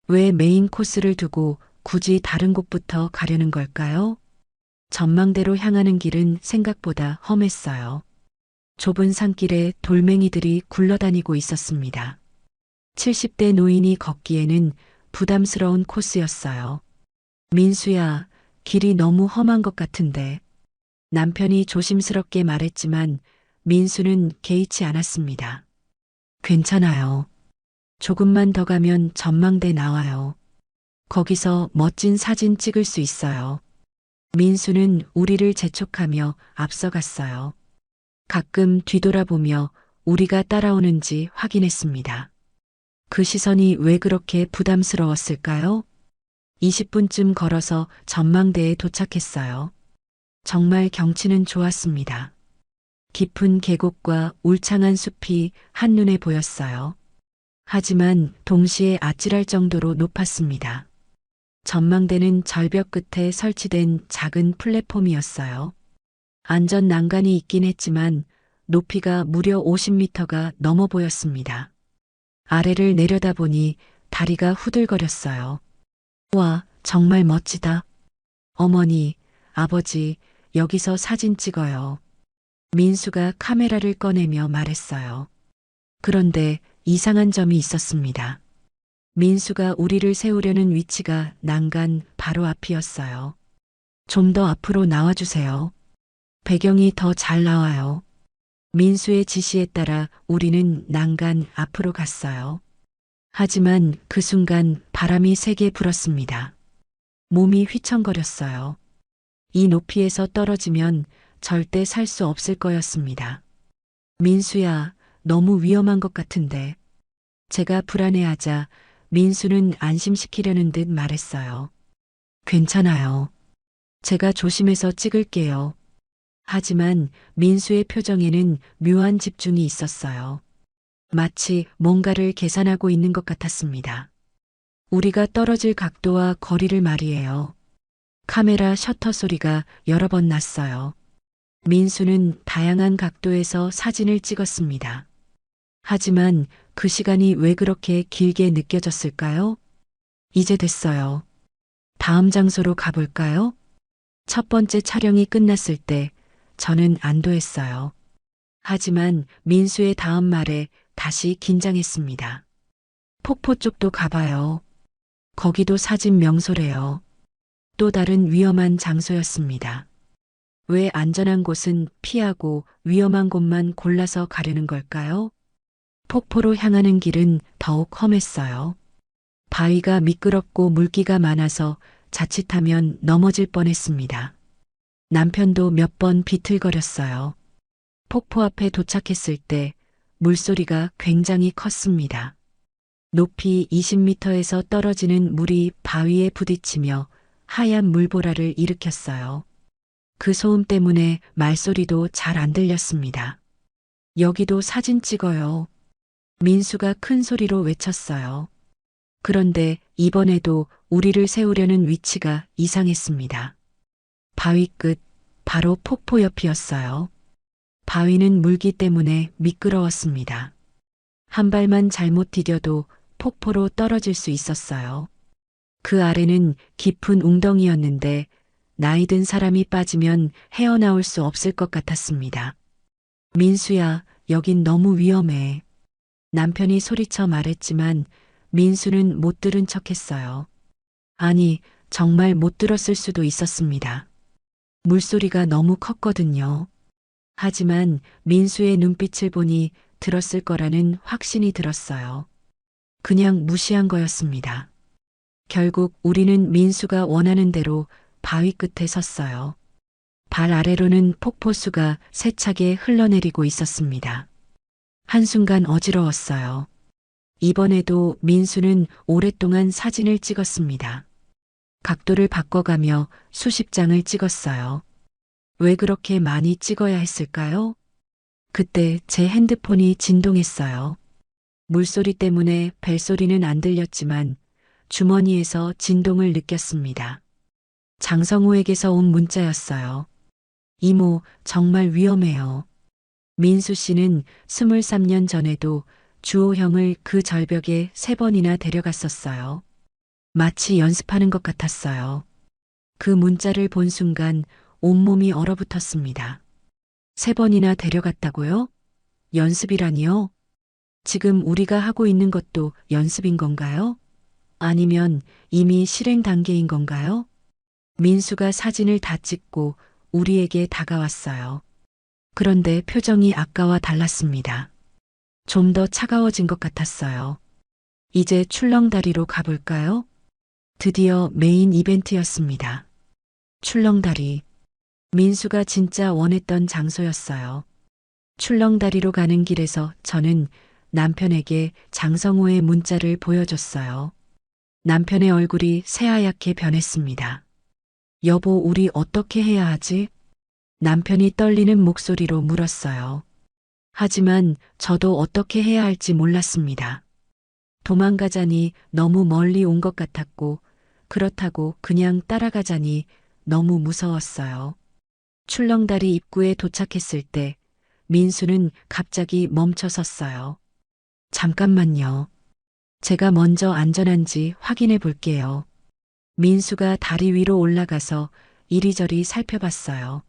B: 왜 메인 코스를 두고 굳이 다른 곳부터 가려는 걸까요? 전망대로 향하는 길은 생각보다 험했어요. 좁은 산길에 돌멩이들이 굴러다니고 있었습니다. 70대 노인이 걷기에는 부담스러운 코스였어요. 민수야, 길이 너무 험한 것 같은데. 남편이 조심스럽게 말했지만 민수는 개의치 않았습니다. 괜찮아요. 조금만 더 가면 전망대 나와요. 거기서 멋진 사진 찍을 수 있어요. 민수는 우리를 재촉하며 앞서갔어요. 가끔 뒤돌아보며 우리가 따라오는지 확인했습니다. 그 시선이 왜 그렇게 부담스러웠을까요? 20분쯤 걸어서 전망대에 도착했어요. 정말 경치는 좋았습니다. 깊은 계곡과 울창한 숲이 한눈에 보였어요. 하지만 동시에 아찔할 정도로 높았습니다. 전망대는 절벽 끝에 설치된 작은 플랫폼이었어요. 안전 난간이 있긴 했지만 높이가 무려 50m가 넘어 보였습니다. 아래를 내려다보니 다리가 후들거렸어요. 와, 정말 멋지다. 어머니, 아버지, 여기서 사진 찍어요. 민수가 카메라를 꺼내며 말했어요. 그런데 이상한 점이 있었습니다. 민수가 우리를 세우려는 위치가 난간 바로 앞이었어요. 좀 더 앞으로 나와주세요. 배경이 더 잘 나와요. 민수의 지시에 따라 우리는 난간 앞으로 갔어요. 하지만 그 순간 바람이 세게 불었습니다. 몸이 휘청거렸어요. 이 높이에서 떨어지면 절대 살 수 없을 거였습니다. 민수야, 너무 위험한 것 같은데. 제가 불안해하자 민수는 안심시키려는 듯 말했어요. 괜찮아요. 제가 조심해서 찍을게요. 하지만 민수의 표정에는 묘한 집중이 있었어요. 마치 뭔가를 계산하고 있는 것 같았습니다. 우리가 떨어질 각도와 거리를 말이에요. 카메라 셔터 소리가 여러 번 났어요. 민수는 다양한 각도에서 사진을 찍었습니다. 하지만 그 시간이 왜 그렇게 길게 느껴졌을까요? 이제 됐어요. 다음 장소로 가볼까요? 첫 번째 촬영이 끝났을 때 저는 안도했어요. 하지만 민수의 다음 말에 다시 긴장했습니다. 폭포 쪽도 가봐요. 거기도 사진 명소래요. 또 다른 위험한 장소였습니다. 왜 안전한 곳은 피하고 위험한 곳만 골라서 가려는 걸까요? 폭포로 향하는 길은 더욱 험했어요. 바위가 미끄럽고 물기가 많아서 자칫하면 넘어질 뻔했습니다. 남편도 몇 번 비틀거렸어요. 폭포 앞에 도착했을 때 물소리가 굉장히 컸습니다. 높이 20m에서 떨어지는 물이 바위에 부딪히며 하얀 물보라를 일으켰어요. 그 소음 때문에 말소리도 잘 안 들렸습니다. 여기도 사진 찍어요. 민수가 큰 소리로 외쳤어요. 그런데 이번에도 우리를 세우려는 위치가 이상했습니다. 바위 끝, 바로 폭포 옆이었어요. 바위는 물기 때문에 미끄러웠습니다. 한 발만 잘못 디뎌도 폭포로 떨어질 수 있었어요. 그 아래는 깊은 웅덩이였는데 나이든 사람이 빠지면 헤어나올 수 없을 것 같았습니다. 민수야, 여긴 너무 위험해. 남편이 소리쳐 말했지만 민수는 못 들은 척했어요. 아니, 정말 못 들었을 수도 있었습니다. 물소리가 너무 컸거든요. 하지만 민수의 눈빛을 보니 들었을 거라는 확신이 들었어요. 그냥 무시한 거였습니다. 결국 우리는 민수가 원하는 대로 바위 끝에 섰어요. 발 아래로는 폭포수가 세차게 흘러내리고 있었습니다. 한순간 어지러웠어요. 이번에도 민수는 오랫동안 사진을 찍었습니다. 각도를 바꿔가며 수십 장을 찍었어요. 왜 그렇게 많이 찍어야 했을까요? 그때 제 핸드폰이 진동했어요. 물소리 때문에 벨소리는 안 들렸지만 주머니에서 진동을 느꼈습니다. 장성호에게서 온 문자였어요. 이모, 정말 위험해요. 민수 씨는 23년 전에도 주호 형을 그 절벽에 3번이나 데려갔었어요. 마치 연습하는 것 같았어요. 그 문자를 본 순간 온몸이 얼어붙었습니다. 3번이나 데려갔다고요? 연습이라니요? 지금 우리가 하고 있는 것도 연습인 건가요? 아니면 이미 실행 단계인 건가요? 민수가 사진을 다 찍고 우리에게 다가왔어요. 그런데 표정이 아까와 달랐습니다. 좀 더 차가워진 것 같았어요. 이제 출렁다리로 가볼까요? 드디어 메인 이벤트였습니다. 출렁다리. 민수가 진짜 원했던 장소였어요. 출렁다리로 가는 길에서 저는 남편에게 장성호의 문자를 보여줬어요. 남편의 얼굴이 새하얗게 변했습니다. 여보, 우리 어떻게 해야 하지? 남편이 떨리는 목소리로 물었어요. 하지만 저도 어떻게 해야 할지 몰랐습니다. 도망가자니 너무 멀리 온 것 같았고, 그렇다고 그냥 따라가자니 너무 무서웠어요. 출렁다리 입구에 도착했을 때 민수는 갑자기 멈춰 섰어요. 잠깐만요. 제가 먼저 안전한지 확인해 볼게요. 민수가 다리 위로 올라가서 이리저리 살펴봤어요.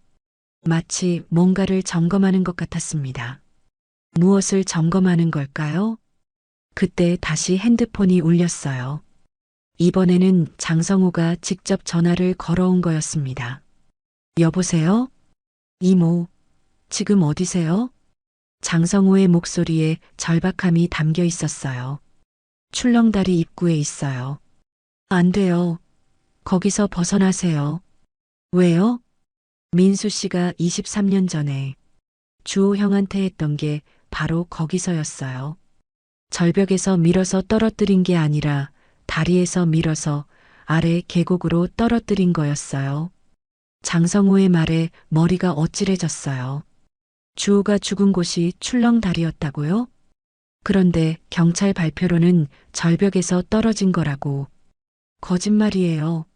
B: 마치 뭔가를 점검하는 것 같았습니다. 무엇을 점검하는 걸까요? 그때 다시 핸드폰이 울렸어요. 이번에는 장성호가 직접 전화를 걸어온 거였습니다. 여보세요? 이모, 지금 어디세요? 장성호의 목소리에 절박함이 담겨 있었어요. 출렁다리 입구에 있어요. 안 돼요. 거기서 벗어나세요. 왜요? 민수 씨가 23년 전에 주호 형한테 했던 게 바로 거기서였어요. 절벽에서 밀어서 떨어뜨린 게 아니라 다리에서 밀어서 아래 계곡으로 떨어뜨린 거였어요. 장성호의 말에 머리가 어찔해졌어요. 주호가 죽은 곳이 출렁다리였다고요? 그런데 경찰 발표로는 절벽에서 떨어진 거라고. 거짓말이에요.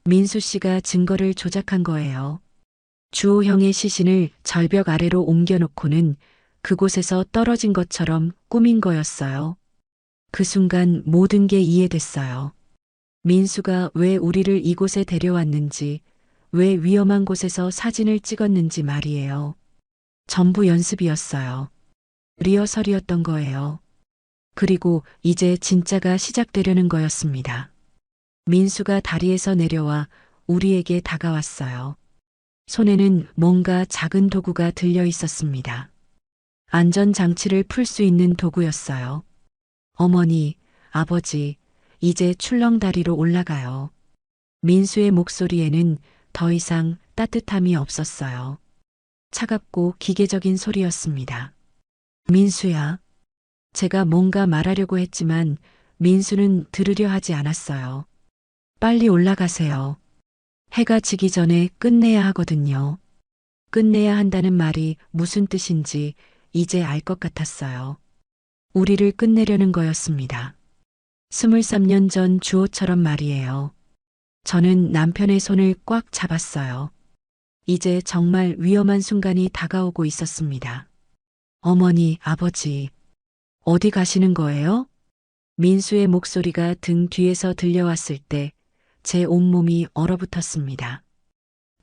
B: 민수 씨가 증거를 조작한 거예요. 주호 형의 시신을 절벽 아래로 옮겨놓고는 그곳에서 떨어진 것처럼 꾸민 거였어요. 그 순간 모든 게 이해됐어요. 민수가 왜 우리를 이곳에 데려왔는지, 왜 위험한 곳에서 사진을 찍었는지 말이에요. 전부 연습이었어요. 리허설이었던 거예요. 그리고 이제 진짜가 시작되려는 거였습니다. 민수가 다리에서 내려와 우리에게 다가왔어요. 손에는 뭔가 작은 도구가 들려 있었습니다. 안전장치를 풀 수 있는 도구였어요. 어머니, 아버지, 이제 출렁다리로 올라가요. 민수의 목소리에는 더 이상 따뜻함이 없었어요. 차갑고 기계적인 소리였습니다. 민수야. 제가 뭔가 말하려고 했지만 민수는 들으려 하지 않았어요. 빨리 올라가세요. 해가 지기 전에 끝내야 하거든요. 끝내야 한다는 말이 무슨 뜻인지 이제 알 것 같았어요. 우리를 끝내려는 거였습니다. 23년 전 주호처럼 말이에요. 저는 남편의 손을 꽉 잡았어요. 이제 정말 위험한 순간이 다가오고 있었습니다. 어머니, 아버지, 어디 가시는 거예요? 민수의 목소리가 등 뒤에서 들려왔을 때 제 온몸이 얼어붙었습니다.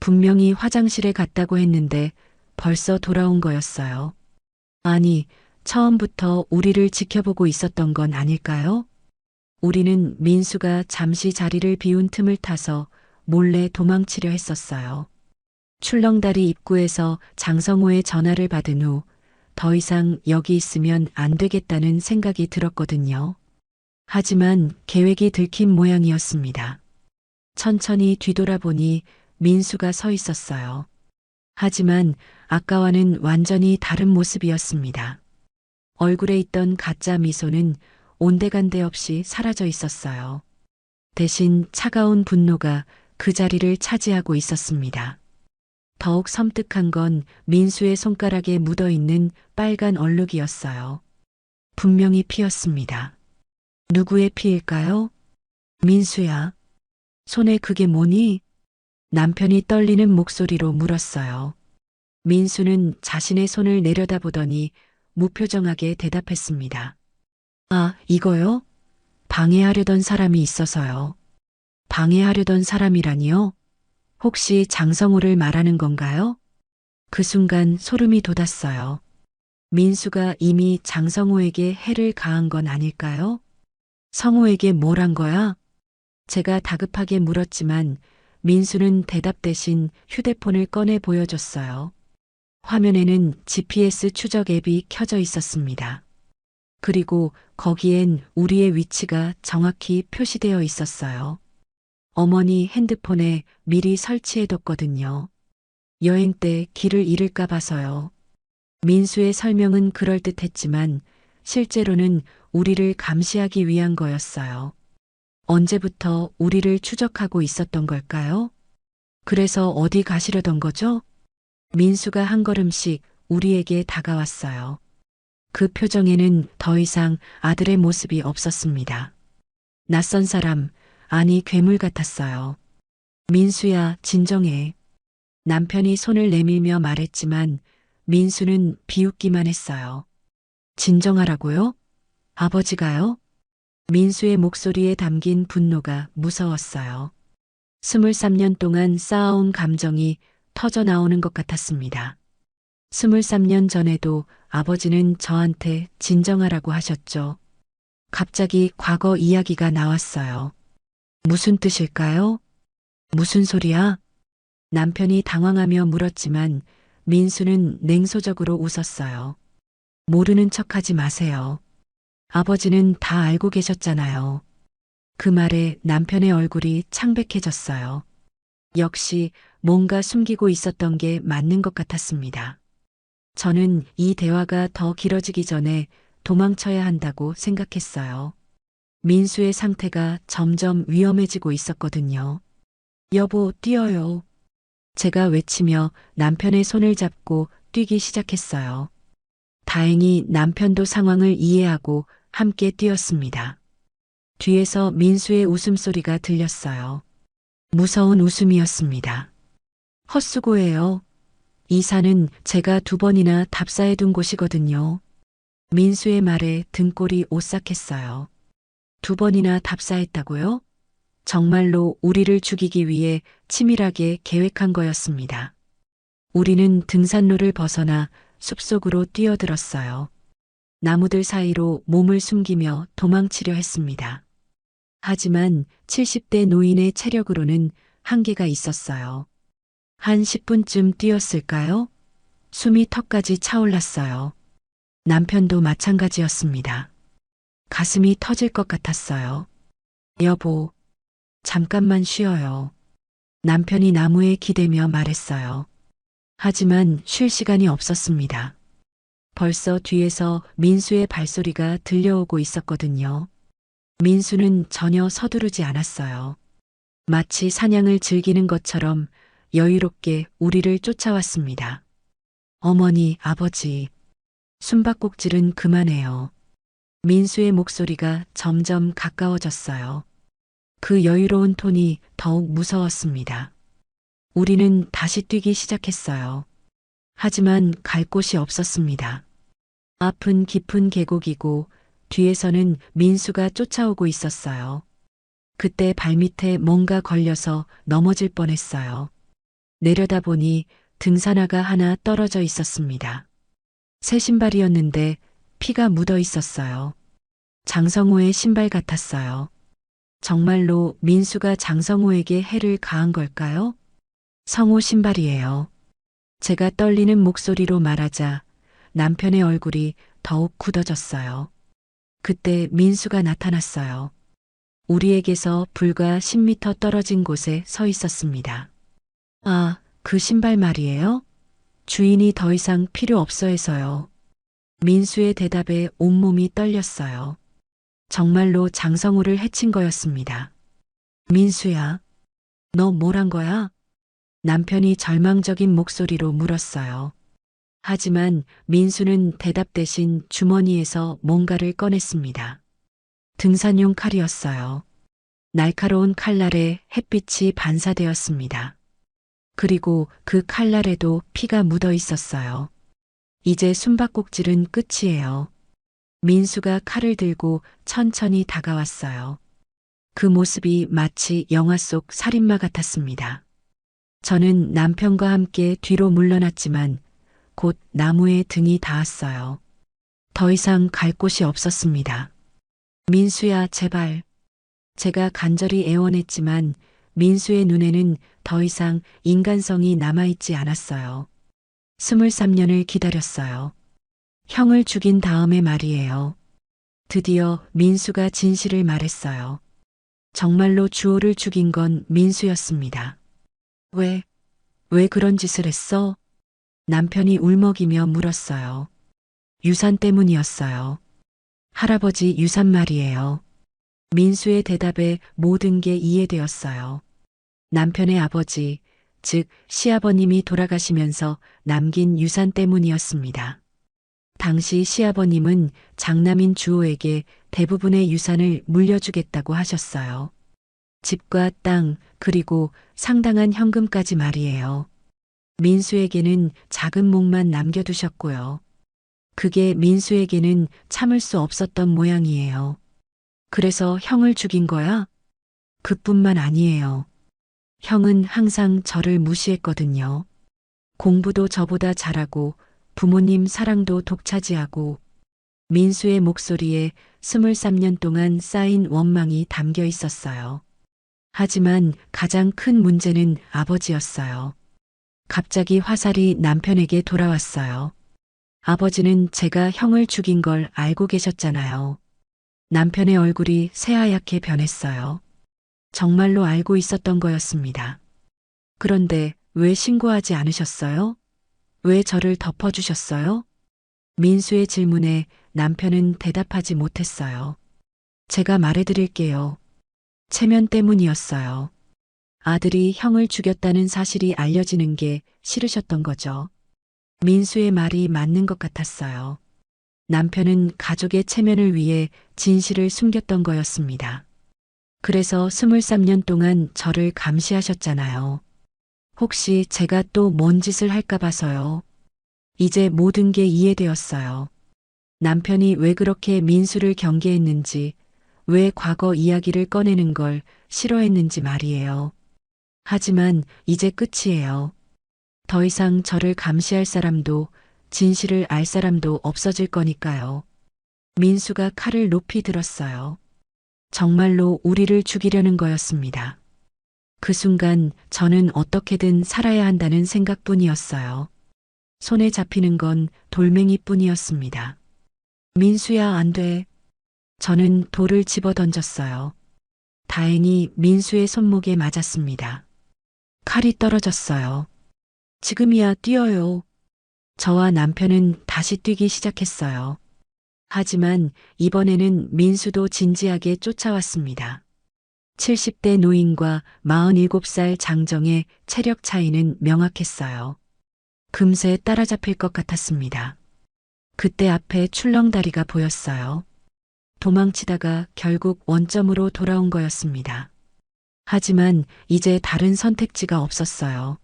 B: 분명히 화장실에 갔다고 했는데 벌써 돌아온 거였어요. 아니, 처음부터 우리를 지켜보고 있었던 건 아닐까요? 우리는 민수가 잠시 자리를 비운 틈을 타서 몰래 도망치려 했었어요. 출렁다리 입구에서 장성호의 전화를 받은 후 더 이상 여기 있으면 안 되겠다는 생각이 들었거든요. 하지만 계획이 들킨 모양이었습니다. 천천히 뒤돌아보니 민수가 서 있었어요. 하지만 아까와는 완전히 다른 모습이었습니다. 얼굴에 있던 가짜 미소는 온데간데 없이 사라져 있었어요. 대신 차가운 분노가 그 자리를 차지하고 있었습니다. 더욱 섬뜩한 건 민수의 손가락에 묻어있는 빨간 얼룩이었어요. 분명히 피였습니다. 누구의 피일까요? 민수야. 손에 그게 뭐니? 남편이 떨리는 목소리로 물었어요. 민수는 자신의 손을 내려다보더니 무표정하게 대답했습니다. 아, 이거요? 방해하려던 사람이 있어서요. 방해하려던 사람이라니요? 혹시 장성호를 말하는 건가요? 그 순간 소름이 돋았어요. 민수가 이미 장성호에게 해를 가한 건 아닐까요? 성호에게 뭘 한 거야? 제가 다급하게 물었지만 민수는 대답 대신 휴대폰을 꺼내 보여줬어요. 화면에는 GPS 추적 앱이 켜져 있었습니다. 그리고 거기엔 우리의 위치가 정확히 표시되어 있었어요. 어머니 핸드폰에 미리 설치해뒀거든요. 여행 때 길을 잃을까 봐서요. 민수의 설명은 그럴듯했지만 실제로는 우리를 감시하기 위한 거였어요. 언제부터 우리를 추적하고 있었던 걸까요? 그래서 어디 가시려던 거죠? 민수가 한 걸음씩 우리에게 다가왔어요. 그 표정에는 더 이상 아들의 모습이 없었습니다. 낯선 사람, 아니 괴물 같았어요. 민수야, 진정해. 남편이 손을 내밀며 말했지만 민수는 비웃기만 했어요. 진정하라고요? 아버지가요? 민수의 목소리에 담긴 분노가 무서웠어요. 23년 동안 쌓아온 감정이 터져 나오는 것 같았습니다. 23년 전에도 아버지는 저한테 진정하라고 하셨죠. 갑자기 과거 이야기가 나왔어요. 무슨 뜻일까요? 무슨 소리야? 남편이 당황하며 물었지만 민수는 냉소적으로 웃었어요. 모르는 척하지 마세요. 아버지는 다 알고 계셨잖아요. 그 말에 남편의 얼굴이 창백해졌어요. 역시 뭔가 숨기고 있었던 게 맞는 것 같았습니다. 저는 이 대화가 더 길어지기 전에 도망쳐야 한다고 생각했어요. 민수의 상태가 점점 위험해지고 있었거든요. 여보, 뛰어요. 제가 외치며 남편의 손을 잡고 뛰기 시작했어요. 다행히 남편도 상황을 이해하고 함께 뛰었습니다. 뒤에서 민수의 웃음소리가 들렸어요. 무서운 웃음이었습니다. 헛수고해요. 이 산은 제가 2번이나 답사해둔 곳이거든요. 민수의 말에 등골이 오싹했어요. 2번이나 답사했다고요? 정말로 우리를 죽이기 위해 치밀하게 계획한 거였습니다. 우리는 등산로를 벗어나 숲속으로 뛰어들었어요. 나무들 사이로 몸을 숨기며 도망치려 했습니다. 하지만 70대 노인의 체력으로는 한계가 있었어요. 한 10분쯤 뛰었을까요? 숨이 턱까지 차올랐어요. 남편도 마찬가지였습니다. 가슴이 터질 것 같았어요. 여보, 잠깐만 쉬어요. 남편이 나무에 기대며 말했어요. 하지만 쉴 시간이 없었습니다. 벌써 뒤에서 민수의 발소리가 들려오고 있었거든요. 민수는 전혀 서두르지 않았어요. 마치 사냥을 즐기는 것처럼 여유롭게 우리를 쫓아왔습니다. 어머니, 아버지, 숨바꼭질은 그만해요. 민수의 목소리가 점점 가까워졌어요. 그 여유로운 톤이 더욱 무서웠습니다. 우리는 다시 뛰기 시작했어요. 하지만 갈 곳이 없었습니다. 앞은 깊은 계곡이고 뒤에서는 민수가 쫓아오고 있었어요. 그때 발밑에 뭔가 걸려서 넘어질 뻔했어요. 내려다보니 등산화가 하나 떨어져 있었습니다. 새 신발이었는데 피가 묻어 있었어요. 장성호의 신발 같았어요. 정말로 민수가 장성호에게 해를 가한 걸까요? 성호 신발이에요. 제가 떨리는 목소리로 말하자 남편의 얼굴이 더욱 굳어졌어요. 그때 민수가 나타났어요. 우리에게서 불과 10m 떨어진 곳에 서 있었습니다. 아, 그 신발 말이에요? 주인이 더 이상 필요 없어 해서요. 민수의 대답에 온몸이 떨렸어요. 정말로 장성우를 해친 거였습니다. 민수야, 너 뭘 한 거야? 남편이 절망적인 목소리로 물었어요. 하지만 민수는 대답 대신 주머니에서 뭔가를 꺼냈습니다. 등산용 칼이었어요. 날카로운 칼날에 햇빛이 반사되었습니다. 그리고 그 칼날에도 피가 묻어 있었어요. 이제 숨바꼭질은 끝이에요. 민수가 칼을 들고 천천히 다가왔어요. 그 모습이 마치 영화 속 살인마 같았습니다. 저는 남편과 함께 뒤로 물러났지만 곧 나무에 등이 닿았어요. 더 이상 갈 곳이 없었습니다. 민수야, 제발. 제가 간절히 애원했지만 민수의 눈에는 더 이상 인간성이 남아있지 않았어요. 23년을 기다렸어요. 형을 죽인 다음에 말이에요. 드디어 민수가 진실을 말했어요. 정말로 주호를 죽인 건 민수였습니다. 왜 그런 짓을 했어? 남편이 울먹이며 물었어요. 유산 때문이었어요. 할아버지 유산 말이에요. 민수의 대답에 모든 게 이해되었어요. 남편의 아버지, 즉 시아버님이 돌아가시면서 남긴 유산 때문이었습니다. 당시 시아버님은 장남인 주호에게 대부분의 유산을 물려주겠다고 하셨어요. 집과 땅, 그리고 상당한 현금까지 말이에요. 민수에게는 작은 몫만 남겨두셨고요. 그게 민수에게는 참을 수 없었던 모양이에요. 그래서 형을 죽인 거야? 그뿐만 아니에요. 형은 항상 저를 무시했거든요. 공부도 저보다 잘하고 부모님 사랑도 독차지하고 민수의 목소리에 23년 동안 쌓인 원망이 담겨 있었어요. 하지만 가장 큰 문제는 아버지였어요. 갑자기 화살이 남편에게 돌아왔어요. 아버지는 제가 형을 죽인 걸 알고 계셨잖아요. 남편의 얼굴이 새하얗게 변했어요. 정말로 알고 있었던 거였습니다. 그런데 왜 신고하지 않으셨어요? 왜 저를 덮어주셨어요? 민수의 질문에 남편은 대답하지 못했어요. 제가 말해드릴게요. 체면 때문이었어요. 아들이 형을 죽였다는 사실이 알려지는 게 싫으셨던 거죠. 민수의 말이 맞는 것 같았어요. 남편은 가족의 체면을 위해 진실을 숨겼던 거였습니다. 그래서 23년 동안 저를 감시하셨잖아요. 혹시 제가 또 뭔 짓을 할까 봐서요. 이제 모든 게 이해되었어요. 남편이 왜 그렇게 민수를 경계했는지, 왜 과거 이야기를 꺼내는 걸 싫어했는지 말이에요. 하지만 이제 끝이에요. 더 이상 저를 감시할 사람도 진실을 알 사람도 없어질 거니까요. 민수가 칼을 높이 들었어요. 정말로 우리를 죽이려는 거였습니다. 그 순간 저는 어떻게든 살아야 한다는 생각뿐이었어요. 손에 잡히는 건 돌멩이뿐이었습니다. 민수야, 안 돼. 저는 돌을 집어 던졌어요. 다행히 민수의 손목에 맞았습니다. 칼이 떨어졌어요. 지금이야 뛰어요. 저와 남편은 다시 뛰기 시작했어요. 하지만 이번에는 민수도 진지하게 쫓아왔습니다. 70대 노인과 47살 장정의 체력 차이는 명확했어요. 금세 따라잡힐 것 같았습니다. 그때 앞에 출렁다리가 보였어요. 도망치다가 결국 원점으로 돌아온 거였습니다. 하지만 이제 다른 선택지가 없었어요.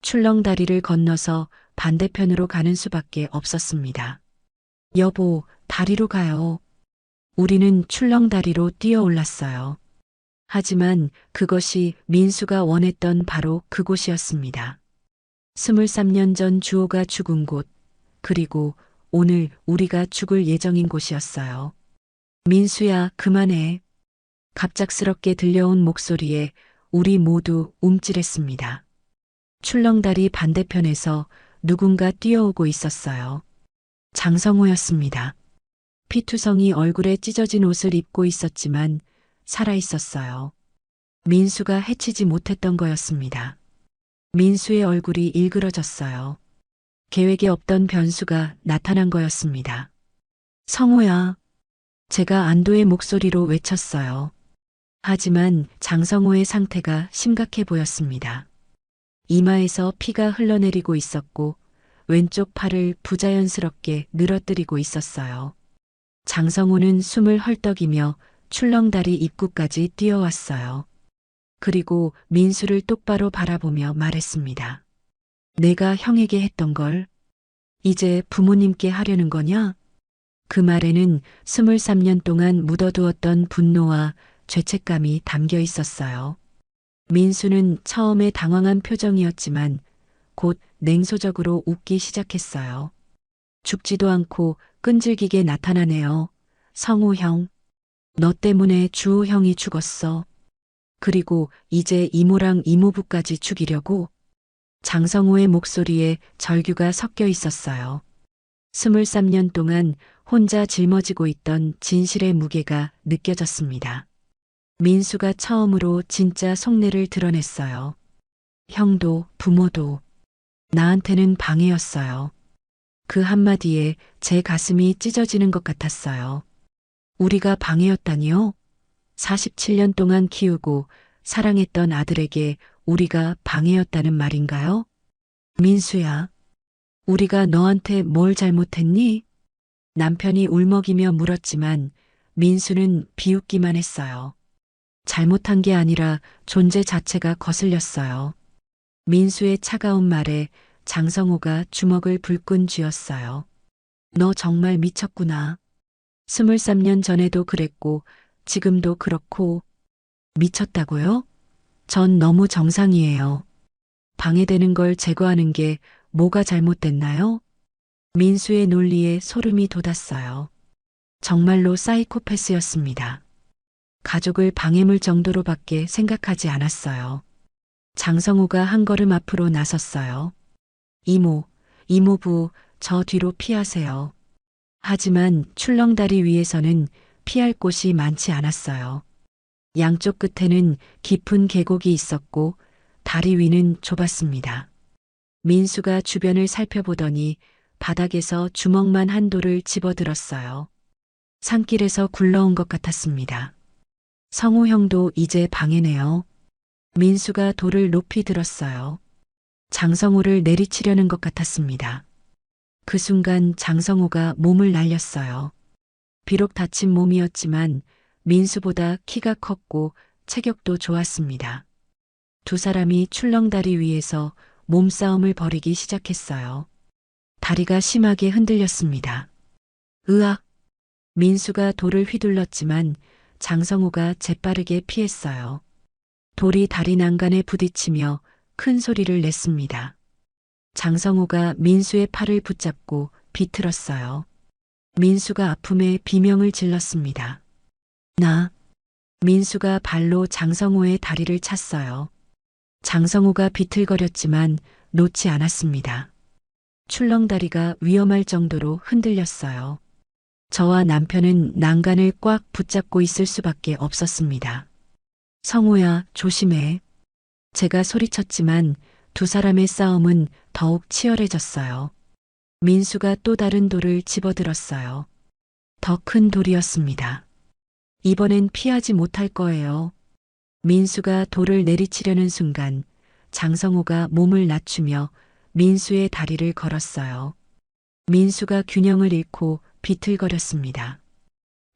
B: 출렁다리를 건너서 반대편으로 가는 수밖에 없었습니다. 여보, 다리로 가요. 우리는 출렁다리로 뛰어 올랐어요. 하지만 그것이 민수가 원했던 바로 그곳이었습니다. 23년 전 주호가 죽은 곳, 그리고 오늘 우리가 죽을 예정인 곳이었어요. 민수야, 그만해. 갑작스럽게 들려온 목소리에 우리 모두 움찔했습니다. 출렁다리 반대편에서 누군가 뛰어오고 있었어요. 장성호였습니다. 피투성이 얼굴에 찢어진 옷을 입고 있었지만 살아 있었어요. 민수가 해치지 못했던 거였습니다. 민수의 얼굴이 일그러졌어요. 계획에 없던 변수가 나타난 거였습니다. 성호야. 제가 안도의 목소리로 외쳤어요. 하지만 장성호의 상태가 심각해 보였습니다. 이마에서 피가 흘러내리고 있었고 왼쪽 팔을 부자연스럽게 늘어뜨리고 있었어요. 장성호는 숨을 헐떡이며 출렁다리 입구까지 뛰어왔어요. 그리고 민수를 똑바로 바라보며 말했습니다. 내가 형에게 했던 걸 이제 부모님께 하려는 거냐? 그 말에는 23년 동안 묻어두었던 분노와 죄책감이 담겨 있었어요. 민수는 처음에 당황한 표정이었지만 곧 냉소적으로 웃기 시작했어요. 죽지도 않고 끈질기게 나타나네요. 성호 형. 너 때문에 주호 형이 죽었어. 그리고 이제 이모랑 이모부까지 죽이려고? 장성호의 목소리에 절규가 섞여 있었어요. 23년 동안 혼자 짊어지고 있던 진실의 무게가 느껴졌습니다. 민수가 처음으로 진짜 속내를 드러냈어요. 형도 부모도 나한테는 방해였어요. 그 한마디에 제 가슴이 찢어지는 것 같았어요. 우리가 방해였다니요? 47년 동안 키우고 사랑했던 아들에게 우리가 방해였다는 말인가요? 민수야, 우리가 너한테 뭘 잘못했니? 남편이 울먹이며 물었지만 민수는 비웃기만 했어요. 잘못한 게 아니라 존재 자체가 거슬렸어요. 민수의 차가운 말에 장성호가 주먹을 불끈 쥐었어요. 너 정말 미쳤구나. 23년 전에도 그랬고 지금도 그렇고. 미쳤다고요? 전 너무 정상이에요. 방해되는 걸 제거하는 게 뭐가 잘못됐나요? 민수의 논리에 소름이 돋았어요. 정말로 사이코패스였습니다. 가족을 방해물 정도로밖에 생각하지 않았어요. 장성우가 한 걸음 앞으로 나섰어요. 이모, 이모부, 저 뒤로 피하세요. 하지만 출렁다리 위에서는 피할 곳이 많지 않았어요. 양쪽 끝에는 깊은 계곡이 있었고 다리 위는 좁았습니다. 민수가 주변을 살펴보더니 바닥에서 주먹만 한 돌을 집어들었어요. 산길에서 굴러온 것 같았습니다. 성우 형도 이제 방해네요. 민수가 돌을 높이 들었어요. 장성우를 내리치려는 것 같았습니다. 그 순간 장성우가 몸을 날렸어요. 비록 다친 몸이었지만 민수보다 키가 컸고 체격도 좋았습니다. 두 사람이 출렁다리 위에서 몸싸움을 벌이기 시작했어요. 다리가 심하게 흔들렸습니다. 으악! 민수가 돌을 휘둘렀지만 장성우가 재빠르게 피했어요. 돌이 다리 난간에 부딪히며 큰 소리를 냈습니다. 장성우가 민수의 팔을 붙잡고 비틀었어요. 민수가 아픔에 비명을 질렀습니다. 민수가 발로 장성우의 다리를 찼어요. 장성우가 비틀거렸지만 놓지 않았습니다. 출렁다리가 위험할 정도로 흔들렸어요. 저와 남편은 난간을 꽉 붙잡고 있을 수밖에 없었습니다. 성우야, 조심해. 제가 소리쳤지만 두 사람의 싸움은 더욱 치열해졌어요. 민수가 또 다른 돌을 집어들었어요. 더 큰 돌이었습니다. 이번엔 피하지 못할 거예요. 민수가 돌을 내리치려는 순간 장성호가 몸을 낮추며 민수의 다리를 걸었어요. 민수가 균형을 잃고 비틀거렸습니다.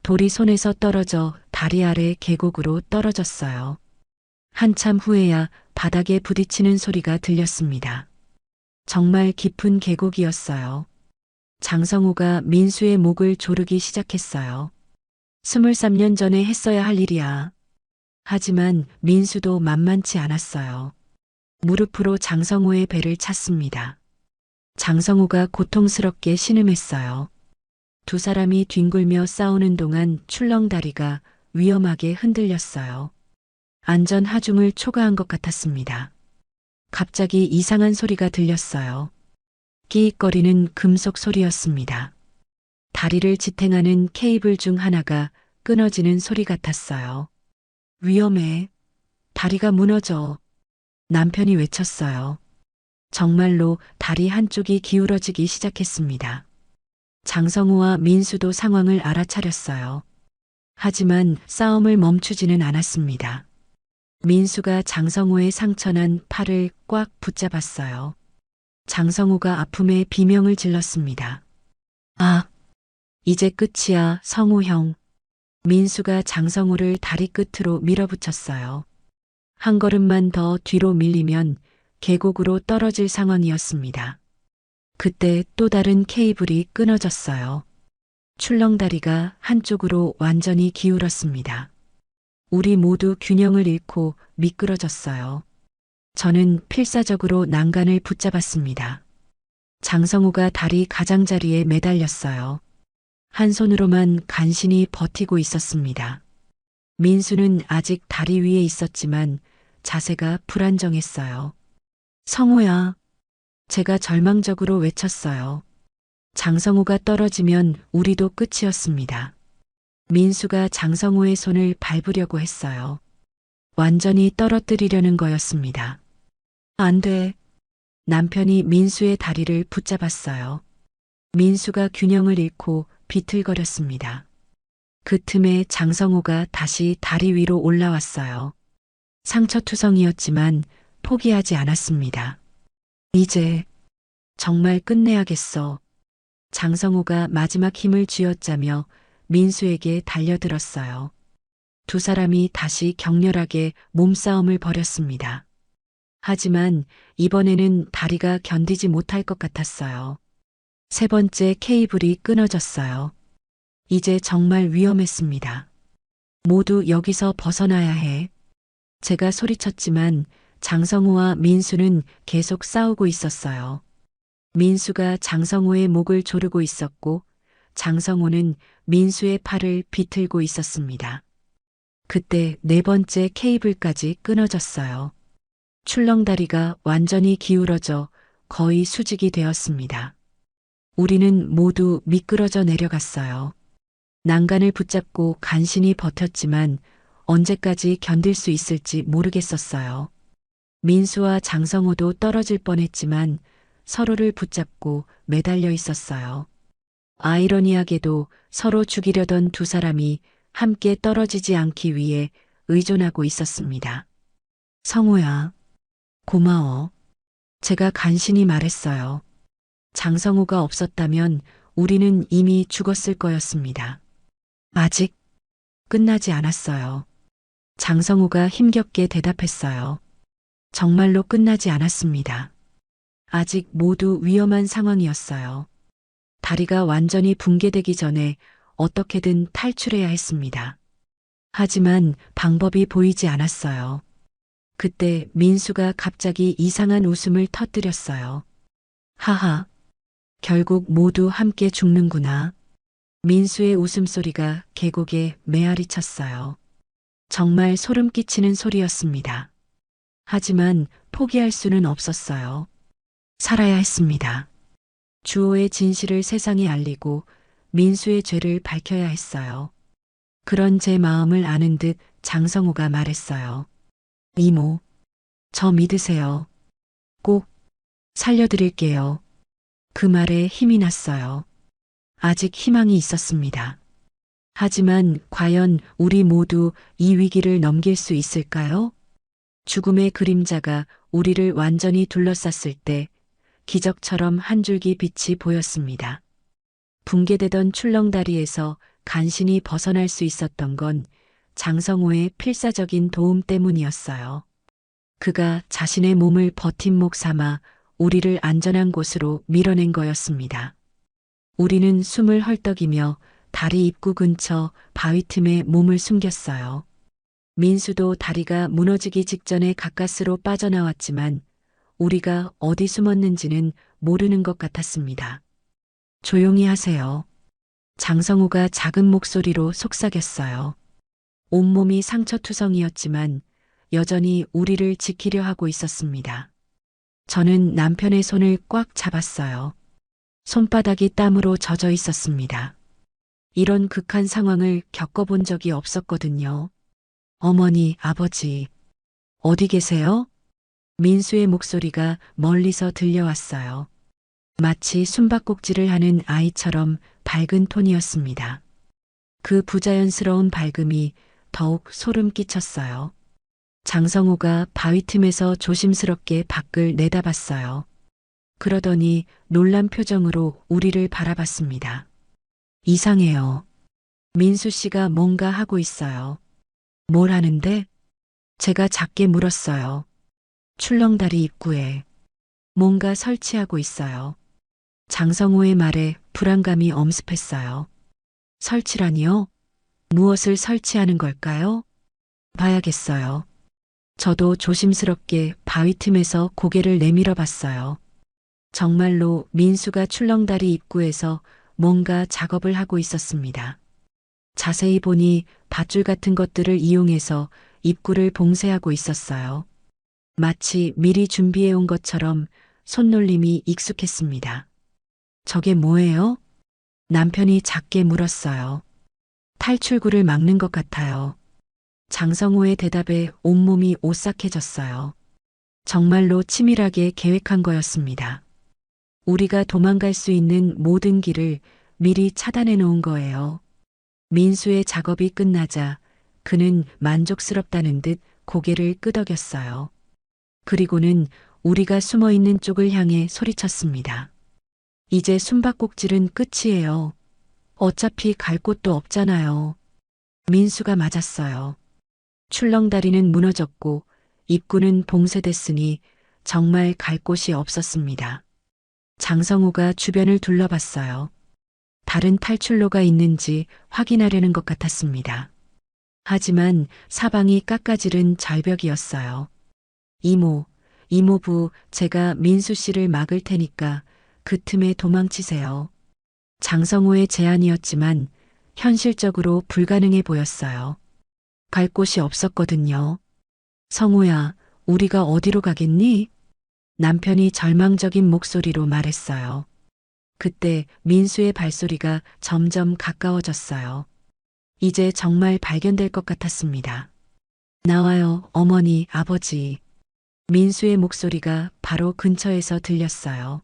B: 돌이 손에서 떨어져 다리 아래 계곡으로 떨어졌어요. 한참 후에야 바닥에 부딪히는 소리가 들렸습니다. 정말 깊은 계곡이었어요. 장성호가 민수의 목을 조르기 시작했어요. 23년 전에 했어야 할 일이야. 하지만 민수도 만만치 않았어요. 무릎으로 장성호의 배를 찼습니다. 장성호가 고통스럽게 신음했어요. 두 사람이 뒹굴며 싸우는 동안 출렁다리가 위험하게 흔들렸어요. 안전 하중을 초과한 것 같았습니다. 갑자기 이상한 소리가 들렸어요. 끼익거리는 금속 소리였습니다. 다리를 지탱하는 케이블 중 하나가 끊어지는 소리 같았어요. 위험해. 다리가 무너져. 남편이 외쳤어요. 정말로 다리 한쪽이 기울어지기 시작했습니다. 장성우와 민수도 상황을 알아차렸어요. 하지만 싸움을 멈추지는 않았습니다. 민수가 장성우의 상처난 팔을 꽉 붙잡았어요. 장성우가 아픔에 비명을 질렀습니다. 아, 이제 끝이야, 성우 형. 민수가 장성우를 다리 끝으로 밀어붙였어요. 한 걸음만 더 뒤로 밀리면 계곡으로 떨어질 상황이었습니다. 그때 또 다른 케이블이 끊어졌어요. 출렁다리가 한쪽으로 완전히 기울었습니다. 우리 모두 균형을 잃고 미끄러졌어요. 저는 필사적으로 난간을 붙잡았습니다. 장성우가 다리 가장자리에 매달렸어요. 한 손으로만 간신히 버티고 있었습니다. 민수는 아직 다리 위에 있었지만 자세가 불안정했어요. 성우야. 제가 절망적으로 외쳤어요. 장성우가 떨어지면 우리도 끝이었습니다. 민수가 장성우의 손을 밟으려고 했어요. 완전히 떨어뜨리려는 거였습니다. 안 돼. 남편이 민수의 다리를 붙잡았어요. 민수가 균형을 잃고 비틀거렸습니다. 그 틈에 장성우가 다시 다리 위로 올라왔어요. 상처투성이었지만 포기하지 않았습니다. 이제 정말 끝내야겠어. 장성호가 마지막 힘을 쥐어짜며 민수에게 달려들었어요. 두 사람이 다시 격렬하게 몸싸움을 벌였습니다. 하지만 이번에는 다리가 견디지 못할 것 같았어요. 세 번째 케이블이 끊어졌어요. 이제 정말 위험했습니다. 모두 여기서 벗어나야 해. 제가 소리쳤지만 장성호와 민수는 계속 싸우고 있었어요. 민수가 장성호의 목을 조르고 있었고 장성호는 민수의 팔을 비틀고 있었습니다. 그때 네 번째 케이블까지 끊어졌어요. 출렁다리가 완전히 기울어져 거의 수직이 되었습니다. 우리는 모두 미끄러져 내려갔어요. 난간을 붙잡고 간신히 버텼지만 언제까지 견딜 수 있을지 모르겠었어요. 민수와 장성호도 떨어질 뻔했지만 서로를 붙잡고 매달려 있었어요. 아이러니하게도 서로 죽이려던 두 사람이 함께 떨어지지 않기 위해 의존하고 있었습니다. 성호야, 고마워. 제가 간신히 말했어요. 장성호가 없었다면 우리는 이미 죽었을 거였습니다. 아직 끝나지 않았어요. 장성호가 힘겹게 대답했어요. 정말로 끝나지 않았습니다. 아직 모두 위험한 상황이었어요. 다리가 완전히 붕괴되기 전에 어떻게든 탈출해야 했습니다. 하지만 방법이 보이지 않았어요. 그때 민수가 갑자기 이상한 웃음을 터뜨렸어요. 하하, 결국 모두 함께 죽는구나. 민수의 웃음소리가 계곡에 메아리 쳤어요. 정말 소름 끼치는 소리였습니다. 하지만 포기할 수는 없었어요. 살아야 했습니다. 주호의 진실을 세상에 알리고 민수의 죄를 밝혀야 했어요. 그런 제 마음을 아는 듯 장성호가 말했어요. 이모, 저 믿으세요. 꼭 살려드릴게요. 그 말에 힘이 났어요. 아직 희망이 있었습니다. 하지만 과연 우리 모두 이 위기를 넘길 수 있을까요? 죽음의 그림자가 우리를 완전히 둘러쌌을 때 기적처럼 한 줄기 빛이 보였습니다. 붕괴되던 출렁다리에서 간신히 벗어날 수 있었던 건 장성호의 필사적인 도움 때문이었어요. 그가 자신의 몸을 버팀목 삼아 우리를 안전한 곳으로 밀어낸 거였습니다. 우리는 숨을 헐떡이며 다리 입구 근처 바위 틈에 몸을 숨겼어요. 민수도 다리가 무너지기 직전에 가까스로 빠져나왔지만 우리가 어디 숨었는지는 모르는 것 같았습니다. 조용히 하세요. 장성호가 작은 목소리로 속삭였어요. 온몸이 상처투성이었지만 여전히 우리를 지키려 하고 있었습니다. 저는 남편의 손을 꽉 잡았어요. 손바닥이 땀으로 젖어 있었습니다. 이런 극한 상황을 겪어본 적이 없었거든요. 어머니, 아버지, 어디 계세요? 민수의 목소리가 멀리서 들려왔어요. 마치 숨바꼭질을 하는 아이처럼 밝은 톤이었습니다. 그 부자연스러운 밝음이 더욱 소름 끼쳤어요. 장성호가 바위 틈에서 조심스럽게 밖을 내다봤어요. 그러더니 놀란 표정으로 우리를 바라봤습니다. 이상해요. 민수 씨가 뭔가 하고 있어요. 뭘 하는데? 제가 작게 물었어요. 출렁다리 입구에 뭔가 설치하고 있어요. 장성호의 말에 불안감이 엄습했어요. 설치라니요? 무엇을 설치하는 걸까요? 봐야겠어요. 저도 조심스럽게 바위 틈에서 고개를 내밀어 봤어요. 정말로 민수가 출렁다리 입구에서 뭔가 작업을 하고 있었습니다. 자세히 보니 밧줄 같은 것들을 이용해서 입구를 봉쇄하고 있었어요. 마치 미리 준비해 온 것처럼 손놀림이 익숙했습니다. 저게 뭐예요? 남편이 작게 물었어요. 탈출구를 막는 것 같아요. 장성호의 대답에 온몸이 오싹해졌어요. 정말로 치밀하게 계획한 거였습니다. 우리가 도망갈 수 있는 모든 길을 미리 차단해 놓은 거예요. 민수의 작업이 끝나자 그는 만족스럽다는 듯 고개를 끄덕였어요. 그리고는 우리가 숨어 있는 쪽을 향해 소리쳤습니다. 이제 숨바꼭질은 끝이에요. 어차피 갈 곳도 없잖아요. 민수가 맞았어요. 출렁다리는 무너졌고 입구는 봉쇄됐으니 정말 갈 곳이 없었습니다. 장성우가 주변을 둘러봤어요. 다른 탈출로가 있는지 확인하려는 것 같았습니다. 하지만 사방이 깎아지른 절벽이었어요. 이모부, 제가 민수 씨를 막을 테니까 그 틈에 도망치세요. 장성우의 제안이었지만 현실적으로 불가능해 보였어요. 갈 곳이 없었거든요. 성우야, 우리가 어디로 가겠니? 남편이 절망적인 목소리로 말했어요. 그때 민수의 발소리가 점점 가까워졌어요. 이제 정말 발견될 것 같았습니다. 나와요, 어머니, 아버지. 민수의 목소리가 바로 근처에서 들렸어요.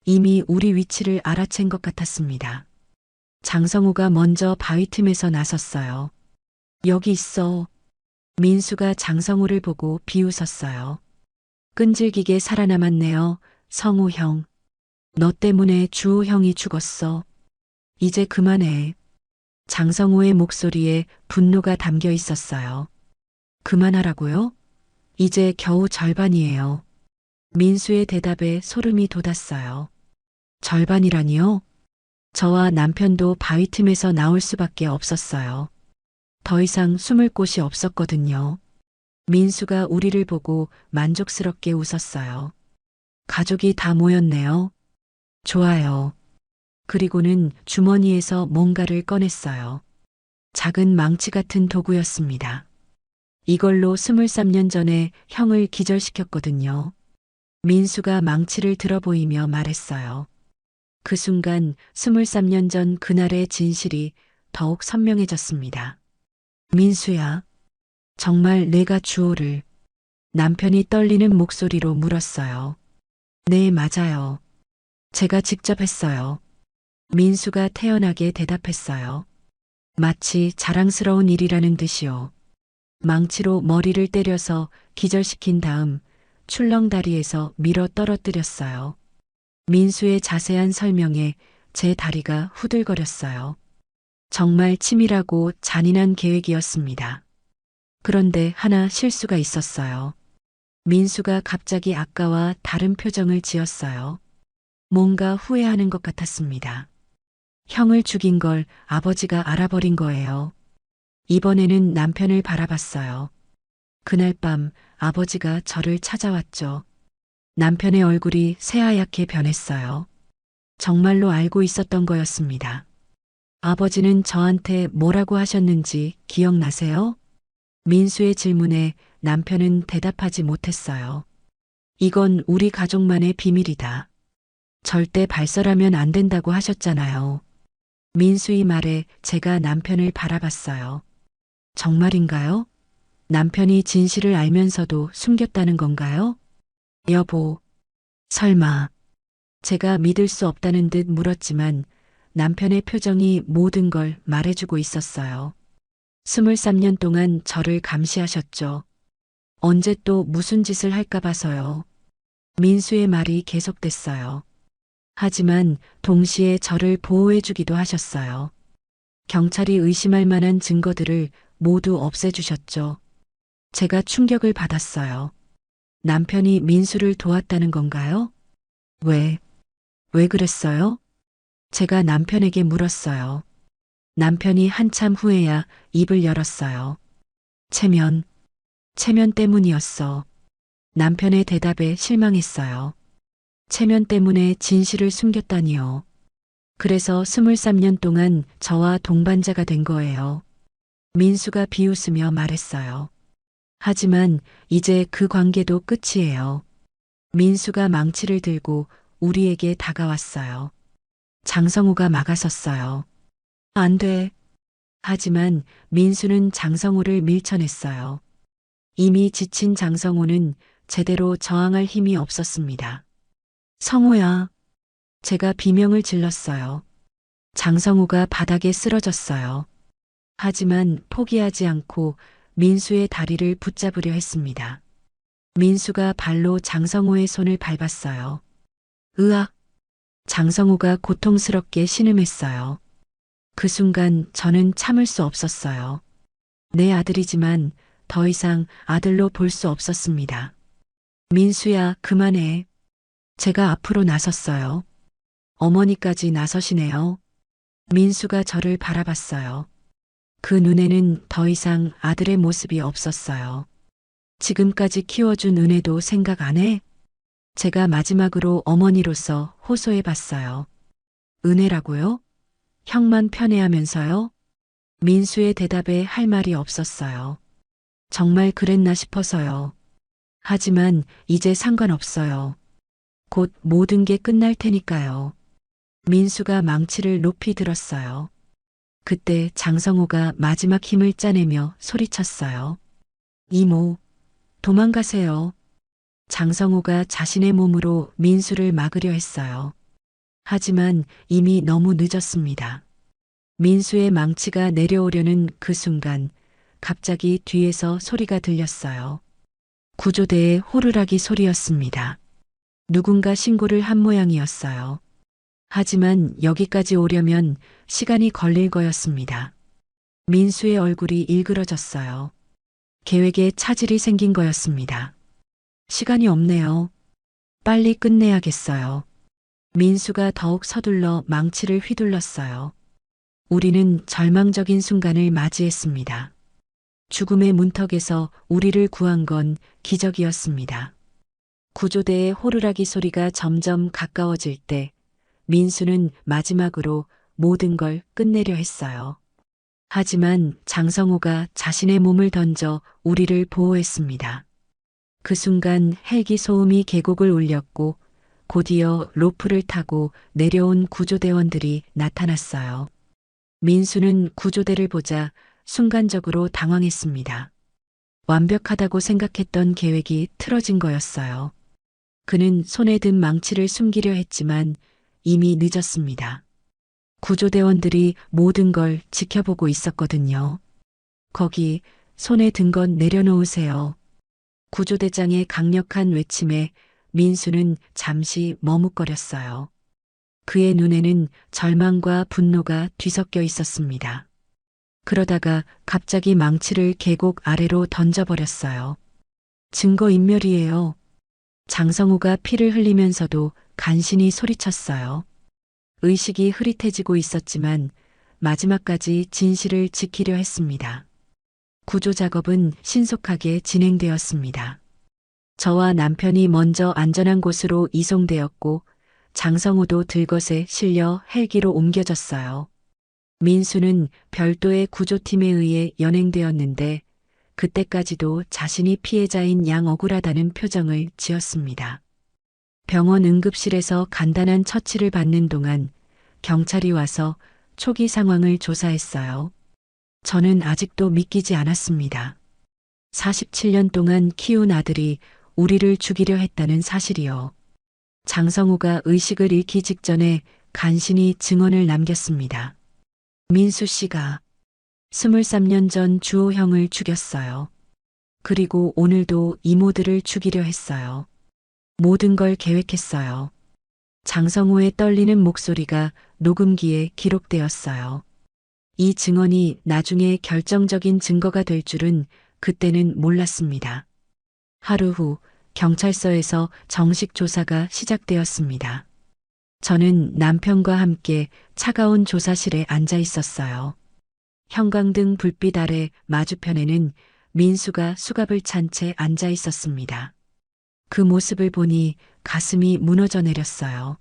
B: 이미 우리 위치를 알아챈 것 같았습니다. 장성우가 먼저 바위 틈에서 나섰어요. 여기 있어. 민수가 장성우를 보고 비웃었어요. 끈질기게 살아남았네요, 성우 형. 너 때문에 주호 형이 죽었어. 이제 그만해. 장성우의 목소리에 분노가 담겨 있었어요. 그만하라고요? 이제 겨우 절반이에요. 민수의 대답에 소름이 돋았어요. 절반이라니요? 저와 남편도 바위 틈에서 나올 수밖에 없었어요. 더 이상 숨을 곳이 없었거든요. 민수가 우리를 보고 만족스럽게 웃었어요. 가족이 다 모였네요. 좋아요. 그리고는 주머니에서 뭔가를 꺼냈어요. 작은 망치 같은 도구였습니다. 이걸로 23년 전에 형을 기절시켰거든요. 민수가 망치를 들어 보이며 말했어요. 그 순간 23년 전 그날의 진실이 더욱 선명해졌습니다. 민수야, 정말 내가 주호를. 남편이 떨리는 목소리로 물었어요. 네, 맞아요. 제가 직접 했어요. 민수가 태연하게 대답했어요. 마치 자랑스러운 일이라는 듯이요. 망치로 머리를 때려서 기절시킨 다음 출렁다리에서 밀어 떨어뜨렸어요. 민수의 자세한 설명에 제 다리가 후들거렸어요. 정말 치밀하고 잔인한 계획이었습니다. 그런데 하나 실수가 있었어요. 민수가 갑자기 아까와 다른 표정을 지었어요. 뭔가 후회하는 것 같았습니다. 형을 죽인 걸 아버지가 알아버린 거예요. 이번에는 남편을 바라봤어요. 그날 밤 아버지가 저를 찾아왔죠. 남편의 얼굴이 새하얗게 변했어요. 정말로 알고 있었던 거였습니다. 아버지는 저한테 뭐라고 하셨는지 기억나세요? 민수의 질문에 남편은 대답하지 못했어요. 이건 우리 가족만의 비밀이다. 절대 발설하면 안 된다고 하셨잖아요. 민수의 말에 제가 남편을 바라봤어요. 정말인가요? 남편이 진실을 알면서도 숨겼다는 건가요? 여보, 설마. 제가 믿을 수 없다는 듯 물었지만 남편의 표정이 모든 걸 말해주고 있었어요. 23년 동안 저를 감시하셨죠. 언제 또 무슨 짓을 할까 봐서요. 민수의 말이 계속됐어요. 하지만 동시에 저를 보호해주기도 하셨어요. 경찰이 의심할 만한 증거들을 모두 없애주셨죠. 제가 충격을 받았어요. 남편이 민수를 도왔다는 건가요? 왜 그랬어요? 제가 남편에게 물었어요. 남편이 한참 후에야 입을 열었어요. 체면 때문이었어. 남편의 대답에 실망했어요. 체면 때문에 진실을 숨겼다니요. 그래서 23년 동안 저와 동반자가 된 거예요. 민수가 비웃으며 말했어요. 하지만 이제 그 관계도 끝이에요. 민수가 망치를 들고 우리에게 다가왔어요. 장성우가 막아섰어요. 안 돼. 하지만 민수는 장성우를 밀쳐냈어요. 이미 지친 장성우는 제대로 저항할 힘이 없었습니다. 성우야. 제가 비명을 질렀어요. 장성우가 바닥에 쓰러졌어요. 하지만 포기하지 않고 민수의 다리를 붙잡으려 했습니다. 민수가 발로 장성우의 손을 밟았어요. 으악! 장성호가 고통스럽게 신음했어요. 그 순간 저는 참을 수 없었어요. 내 아들이지만 더 이상 아들로 볼 수 없었습니다. 민수야, 그만해. 제가 앞으로 나섰어요. 어머니까지 나서시네요. 민수가 저를 바라봤어요. 그 눈에는 더 이상 아들의 모습이 없었어요. 지금까지 키워준 은혜도 생각 안 해? 제가 마지막으로 어머니로서 호소해 봤어요. 은혜라고요? 형만 편애하면서요? 민수의 대답에 할 말이 없었어요. 정말 그랬나 싶어서요. 하지만 이제 상관없어요. 곧 모든 게 끝날 테니까요. 민수가 망치를 높이 들었어요. 그때 장성호가 마지막 힘을 짜내며 소리쳤어요. 이모, 도망가세요. 장성호가 자신의 몸으로 민수를 막으려 했어요. 하지만 이미 너무 늦었습니다. 민수의 망치가 내려오려는 그 순간 갑자기 뒤에서 소리가 들렸어요. 구조대의 호루라기 소리였습니다. 누군가 신고를 한 모양이었어요. 하지만 여기까지 오려면 시간이 걸릴 거였습니다. 민수의 얼굴이 일그러졌어요. 계획에 차질이 생긴 거였습니다. 시간이 없네요. 빨리 끝내야겠어요. 민수가 더욱 서둘러 망치를 휘둘렀어요. 우리는 절망적인 순간을 맞이했습니다. 죽음의 문턱에서 우리를 구한 건 기적이었습니다. 구조대의 호루라기 소리가 점점 가까워질 때 민수는 마지막으로 모든 걸 끝내려 했어요. 하지만 장성호가 자신의 몸을 던져 우리를 보호했습니다. 그 순간 헬기 소음이 계곡을 울렸고 곧이어 로프를 타고 내려온 구조대원들이 나타났어요. 민수는 구조대를 보자 순간적으로 당황했습니다. 완벽하다고 생각했던 계획이 틀어진 거였어요. 그는 손에 든 망치를 숨기려 했지만 이미 늦었습니다. 구조대원들이 모든 걸 지켜보고 있었거든요. 거기 손에 든 건 내려놓으세요. 구조대장의 강력한 외침에 민수는 잠시 머뭇거렸어요. 그의 눈에는 절망과 분노가 뒤섞여 있었습니다. 그러다가 갑자기 망치를 계곡 아래로 던져버렸어요. 증거인멸이에요. 장성호가 피를 흘리면서도 간신히 소리쳤어요. 의식이 흐릿해지고 있었지만 마지막까지 진실을 지키려 했습니다. 구조 작업은 신속하게 진행되었습니다. 저와 남편이 먼저 안전한 곳으로 이송되었고 장성호도 들것에 실려 헬기로 옮겨졌어요. 민수는 별도의 구조팀에 의해 연행되었는데 그때까지도 자신이 피해자인 양 억울하다는 표정을 지었습니다. 병원 응급실에서 간단한 처치를 받는 동안 경찰이 와서 초기 상황을 조사했어요. 저는 아직도 믿기지 않았습니다. 47년 동안 키운 아들이 우리를 죽이려 했다는 사실이요. 장성호가 의식을 잃기 직전에 간신히 증언을 남겼습니다. 민수 씨가 23년 전 주호 형을 죽였어요. 그리고 오늘도 이모들을 죽이려 했어요. 모든 걸 계획했어요. 장성호의 떨리는 목소리가 녹음기에 기록되었어요. 이 증언이 나중에 결정적인 증거가 될 줄은 그때는 몰랐습니다. 하루 후 경찰서에서 정식 조사가 시작되었습니다. 저는 남편과 함께 차가운 조사실에 앉아 있었어요. 형광등 불빛 아래 마주편에는 민수가 수갑을 찬 채 앉아 있었습니다. 그 모습을 보니 가슴이 무너져 내렸어요.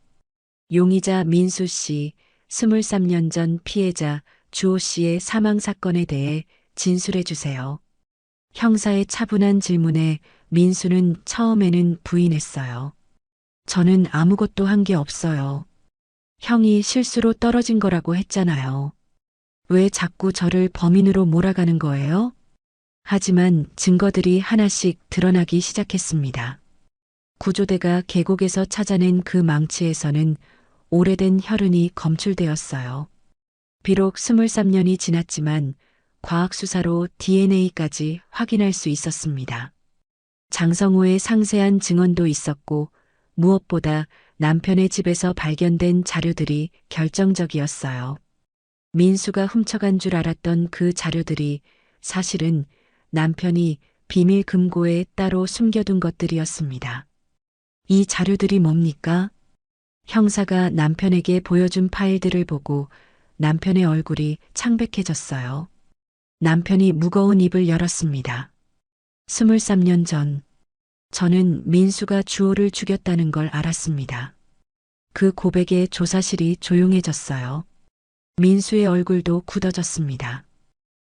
B: 용의자 민수 씨, 23년 전 피해자 주호 씨의 사망 사건에 대해 진술해 주세요. 형사의 차분한 질문에 민수는 처음에는 부인했어요. 저는 아무것도 한 게 없어요. 형이 실수로 떨어진 거라고 했잖아요. 왜 자꾸 저를 범인으로 몰아가는 거예요? 하지만 증거들이 하나씩 드러나기 시작했습니다. 구조대가 계곡에서 찾아낸 그 망치에서는 오래된 혈흔이 검출되었어요. 비록 23년이 지났지만 과학수사로 DNA까지 확인할 수 있었습니다. 장성호의 상세한 증언도 있었고 무엇보다 남편의 집에서 발견된 자료들이 결정적이었어요. 민수가 훔쳐간 줄 알았던 그 자료들이 사실은 남편이 비밀 금고에 따로 숨겨둔 것들이었습니다. 이 자료들이 뭡니까? 형사가 남편에게 보여준 파일들을 보고 남편의 얼굴이 창백해졌어요. 남편이 무거운 입을 열었습니다. 23년 전, 저는 민수가 주호를 죽였다는 걸 알았습니다. 그 고백에 조사실이 조용해졌어요. 민수의 얼굴도 굳어졌습니다.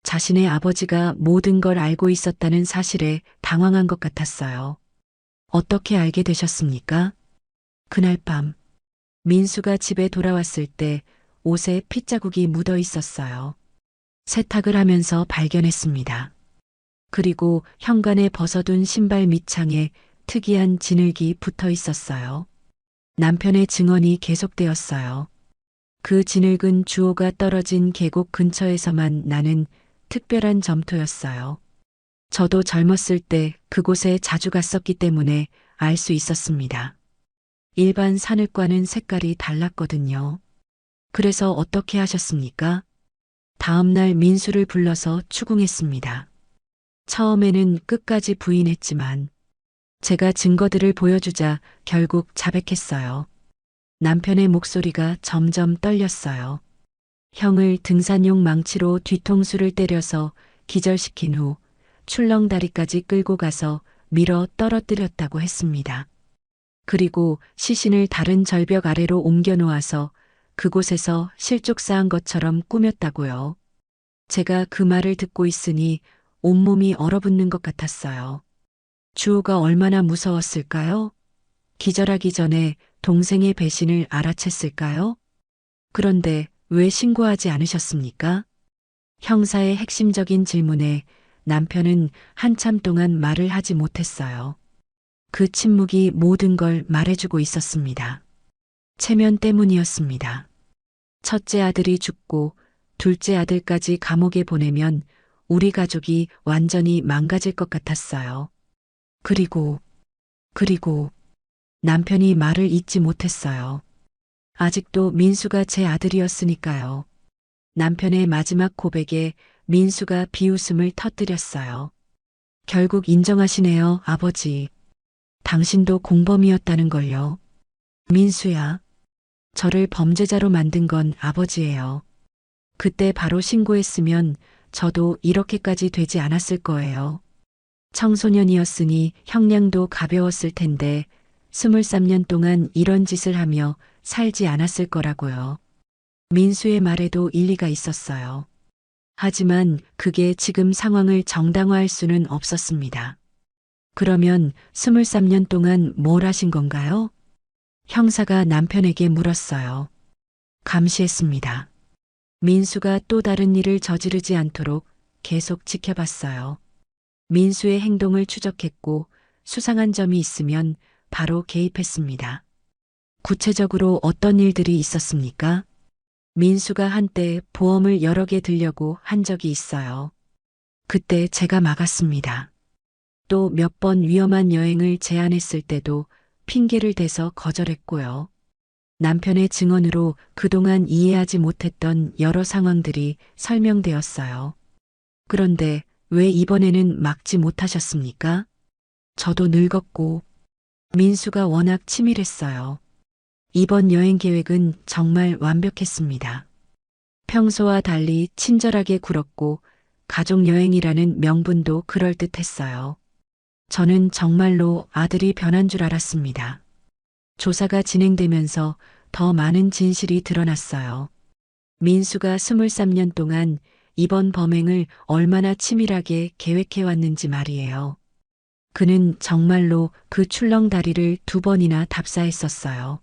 B: 자신의 아버지가 모든 걸 알고 있었다는 사실에 당황한 것 같았어요. 어떻게 알게 되셨습니까? 그날 밤, 민수가 집에 돌아왔을 때 옷에 핏자국이 묻어 있었어요. 세탁을 하면서 발견했습니다. 그리고 현관에 벗어둔 신발 밑창에 특이한 진흙이 붙어 있었어요. 남편의 증언이 계속되었어요. 그 진흙은 주호가 떨어진 계곡 근처에서만 나는 특별한 점토였어요. 저도 젊었을 때 그곳에 자주 갔었기 때문에 알 수 있었습니다. 일반 산흙과는 색깔이 달랐거든요. 그래서 어떻게 하셨습니까? 다음 날 민수를 불러서 추궁했습니다. 처음에는 끝까지 부인했지만 제가 증거들을 보여주자 결국 자백했어요. 남편의 목소리가 점점 떨렸어요. 형을 등산용 망치로 뒤통수를 때려서 기절시킨 후 출렁다리까지 끌고 가서 밀어 떨어뜨렸다고 했습니다. 그리고 시신을 다른 절벽 아래로 옮겨 놓아서 그곳에서 실족사한 것처럼 꾸몄다고요. 제가 그 말을 듣고 있으니 온몸이 얼어붙는 것 같았어요. 주호가 얼마나 무서웠을까요? 기절하기 전에 동생의 배신을 알아챘을까요? 그런데 왜 신고하지 않으셨습니까? 형사의 핵심적인 질문에 남편은 한참 동안 말을 하지 못했어요. 그 침묵이 모든 걸 말해주고 있었습니다. 체면 때문이었습니다. 첫째 아들이 죽고 둘째 아들까지 감옥에 보내면 우리 가족이 완전히 망가질 것 같았어요. 그리고 남편이 말을 잇지 못했어요. 아직도 민수가 제 아들이었으니까요. 남편의 마지막 고백에 민수가 비웃음을 터뜨렸어요. 결국 인정하시네요, 아버지. 당신도 공범이었다는 걸요. 민수야, 저를 범죄자로 만든 건 아버지예요. 그때 바로 신고했으면 저도 이렇게까지 되지 않았을 거예요. 청소년이었으니 형량도 가벼웠을 텐데 23년 동안 이런 짓을 하며 살지 않았을 거라고요. 민수의 말에도 일리가 있었어요. 하지만 그게 지금 상황을 정당화할 수는 없었습니다. 그러면 23년 동안 뭘 하신 건가요? 형사가 남편에게 물었어요. 감시했습니다. 민수가 또 다른 일을 저지르지 않도록 계속 지켜봤어요. 민수의 행동을 추적했고 수상한 점이 있으면 바로 개입했습니다. 구체적으로 어떤 일들이 있었습니까? 민수가 한때 보험을 여러 개 들려고 한 적이 있어요. 그때 제가 막았습니다. 또 몇 번 위험한 여행을 제안했을 때도 핑계를 대서 거절했고요. 남편의 증언으로 그동안 이해하지 못했던 여러 상황들이 설명되었어요. 그런데 왜 이번에는 막지 못하셨습니까? 저도 늙었고 민수가 워낙 치밀했어요. 이번 여행 계획은 정말 완벽했습니다. 평소와 달리 친절하게 굴었고 가족 여행이라는 명분도 그럴듯했어요. 저는 정말로 아들이 변한 줄 알았습니다. 조사가 진행되면서 더 많은 진실이 드러났어요. 민수가 23년 동안 이번 범행을 얼마나 치밀하게 계획해왔는지 말이에요. 그는 정말로 그 출렁다리를 2번이나 답사했었어요.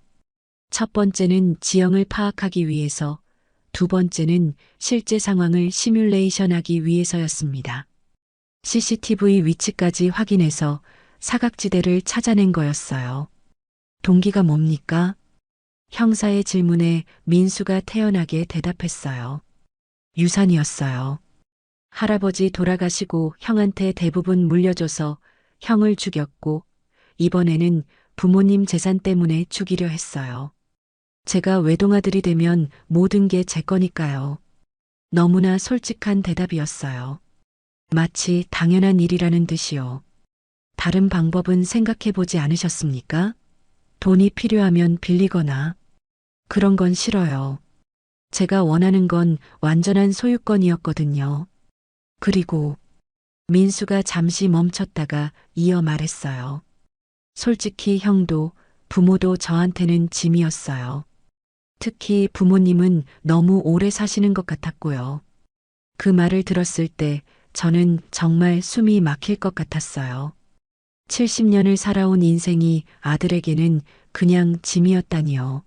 B: 첫 번째는 지형을 파악하기 위해서, 두 번째는 실제 상황을 시뮬레이션하기 위해서였습니다. CCTV 위치까지 확인해서 사각지대를 찾아낸 거였어요. 동기가 뭡니까? 형사의 질문에 민수가 태연하게 대답했어요. 유산이었어요. 할아버지 돌아가시고 형한테 대부분 물려줘서 형을 죽였고 이번에는 부모님 재산 때문에 죽이려 했어요. 제가 외동아들이 되면 모든 게 제 거니까요. 너무나 솔직한 대답이었어요. 마치 당연한 일이라는 듯이요. 다른 방법은 생각해 보지 않으셨습니까? 돈이 필요하면 빌리거나. 그런 건 싫어요. 제가 원하는 건 완전한 소유권이었거든요. 그리고 민수가 잠시 멈췄다가 이어 말했어요. 솔직히 형도 부모도 저한테는 짐이었어요. 특히 부모님은 너무 오래 사시는 것 같았고요. 그 말을 들었을 때 저는 정말 숨이 막힐 것 같았어요. 70년을 살아온 인생이 아들에게는 그냥 짐이었다니요.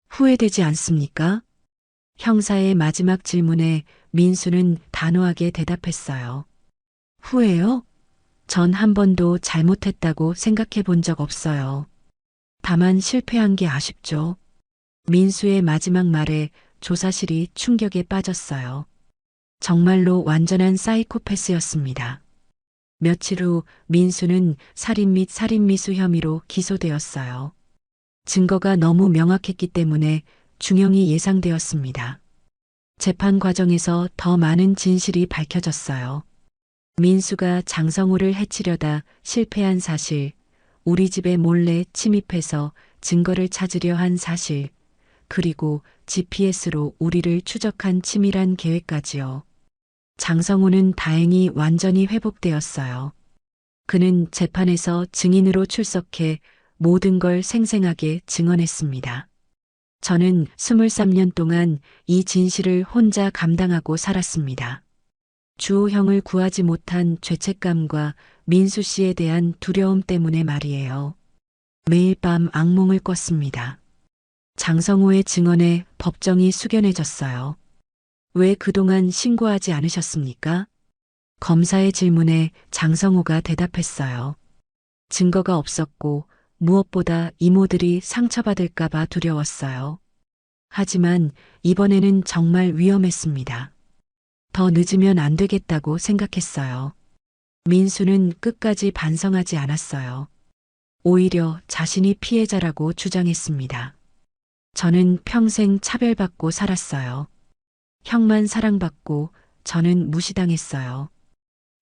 B: 후회되지 않습니까? 형사의 마지막 질문에 민수는 단호하게 대답했어요. 후회요? 전 한 번도 잘못했다고 생각해 본 적 없어요. 다만 실패한 게 아쉽죠. 민수의 마지막 말에 조사실이 충격에 빠졌어요. 정말로 완전한 사이코패스였습니다. 며칠 후 민수는 살인 및 살인미수 혐의로 기소되었어요. 증거가 너무 명확했기 때문에 중형이 예상되었습니다. 재판 과정에서 더 많은 진실이 밝혀졌어요. 민수가 장성우를 해치려다 실패한 사실, 우리 집에 몰래 침입해서 증거를 찾으려 한 사실, 그리고 GPS로 우리를 추적한 치밀한 계획까지요. 장성우는 다행히 완전히 회복되었어요. 그는 재판에서 증인으로 출석해 모든 걸 생생하게 증언했습니다. 저는 23년 동안 이 진실을 혼자 감당하고 살았습니다. 주호형을 구하지 못한 죄책감과 민수 씨에 대한 두려움 때문에 말이에요. 매일 밤 악몽을 꿨습니다. 장성호의 증언에 법정이 숙연해졌어요. 왜 그동안 신고하지 않으셨습니까? 검사의 질문에 장성호가 대답했어요. 증거가 없었고 무엇보다 이모들이 상처받을까봐 두려웠어요. 하지만 이번에는 정말 위험했습니다. 더 늦으면 안 되겠다고 생각했어요. 민수는 끝까지 반성하지 않았어요. 오히려 자신이 피해자라고 주장했습니다. 저는 평생 차별받고 살았어요. 형만 사랑받고 저는 무시당했어요.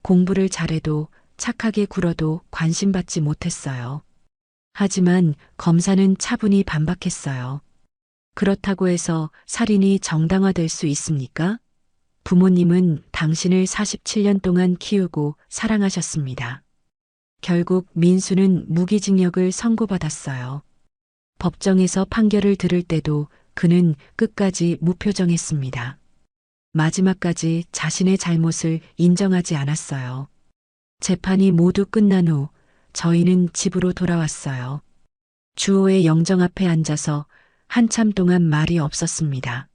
B: 공부를 잘해도 착하게 굴어도 관심받지 못했어요. 하지만 검사는 차분히 반박했어요. 그렇다고 해서 살인이 정당화될 수 있습니까? 부모님은 당신을 47년 동안 키우고 사랑하셨습니다. 결국 민수는 무기징역을 선고받았어요. 법정에서 판결을 들을 때도 그는 끝까지 무표정했습니다. 마지막까지 자신의 잘못을 인정하지 않았어요. 재판이 모두 끝난 후 저희는 집으로 돌아왔어요. 주호의 영정 앞에 앉아서 한참 동안 말이 없었습니다.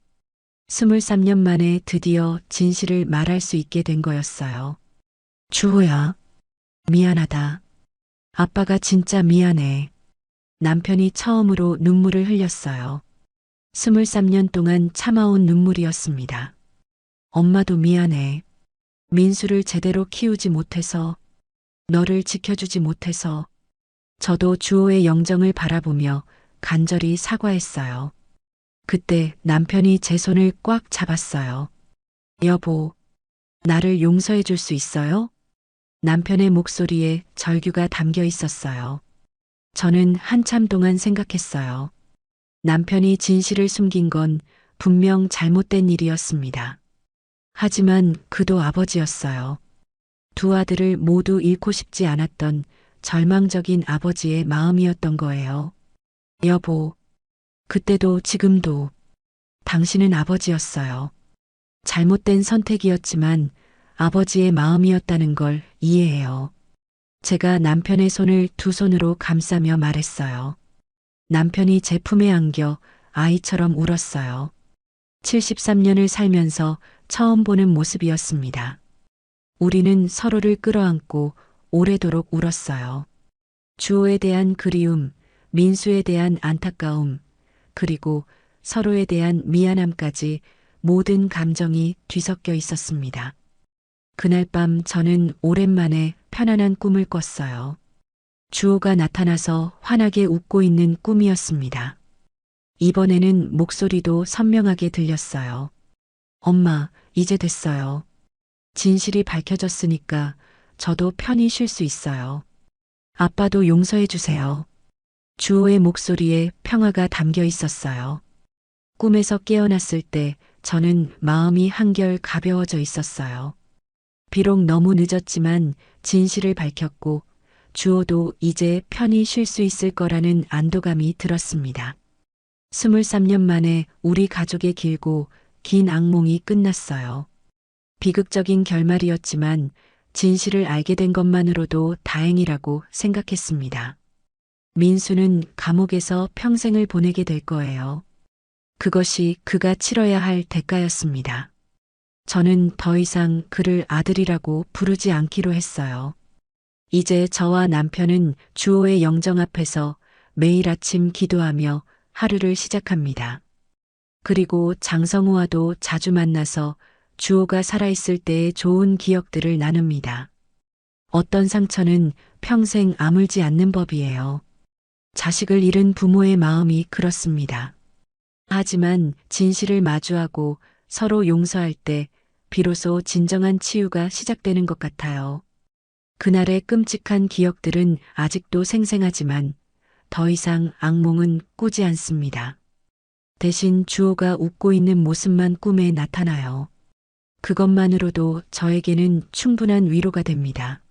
B: 23년 만에 드디어 진실을 말할 수 있게 된 거였어요. 주호야, 미안하다. 아빠가 진짜 미안해. 남편이 처음으로 눈물을 흘렸어요. 23년 동안 참아온 눈물이었습니다. 엄마도 미안해. 민수를 제대로 키우지 못해서, 너를 지켜주지 못해서, 저도 주호의 영정을 바라보며 간절히 사과했어요. 그때 남편이 제 손을 꽉 잡았어요. 여보, 나를 용서해 줄 수 있어요? 남편의 목소리에 절규가 담겨 있었어요. 저는 한참 동안 생각했어요. 남편이 진실을 숨긴 건 분명 잘못된 일이었습니다. 하지만 그도 아버지였어요. 두 아들을 모두 잃고 싶지 않았던 절망적인 아버지의 마음이었던 거예요. 여보, 그때도 지금도 당신은 아버지였어요. 잘못된 선택이었지만 아버지의 마음이었다는 걸 이해해요. 제가 남편의 손을 두 손으로 감싸며 말했어요. 남편이 제 품에 안겨 아이처럼 울었어요. 73년을 살면서 처음 보는 모습이었습니다. 우리는 서로를 끌어안고 오래도록 울었어요. 주호에 대한 그리움, 민수에 대한 안타까움, 그리고 서로에 대한 미안함까지 모든 감정이 뒤섞여 있었습니다. 그날 밤 저는 오랜만에 편안한 꿈을 꿨어요. 주호가 나타나서 환하게 웃고 있는 꿈이었습니다. 이번에는 목소리도 선명하게 들렸어요. 엄마, 이제 됐어요. 진실이 밝혀졌으니까 저도 편히 쉴 수 있어요. 아빠도 용서해 주세요. 주호의 목소리에 평화가 담겨 있었어요. 꿈에서 깨어났을 때 저는 마음이 한결 가벼워져 있었어요. 비록 너무 늦었지만 진실을 밝혔고 주호도 이제 편히 쉴 수 있을 거라는 안도감이 들었습니다. 23년 만에 우리 가족의 길고 긴 악몽이 끝났어요. 비극적인 결말이었지만 진실을 알게 된 것만으로도 다행이라고 생각했습니다. 민수는 감옥에서 평생을 보내게 될 거예요. 그것이 그가 치러야 할 대가였습니다. 저는 더 이상 그를 아들이라고 부르지 않기로 했어요. 이제 저와 남편은 주호의 영정 앞에서 매일 아침 기도하며 하루를 시작합니다. 그리고 장성우와도 자주 만나서 주호가 살아있을 때의 좋은 기억들을 나눕니다. 어떤 상처는 평생 아물지 않는 법이에요. 자식을 잃은 부모의 마음이 그렇습니다. 하지만 진실을 마주하고 서로 용서할 때 비로소 진정한 치유가 시작되는 것 같아요. 그날의 끔찍한 기억들은 아직도 생생하지만 더 이상 악몽은 꾸지 않습니다. 대신 주호가 웃고 있는 모습만 꿈에 나타나요. 그것만으로도 저에게는 충분한 위로가 됩니다.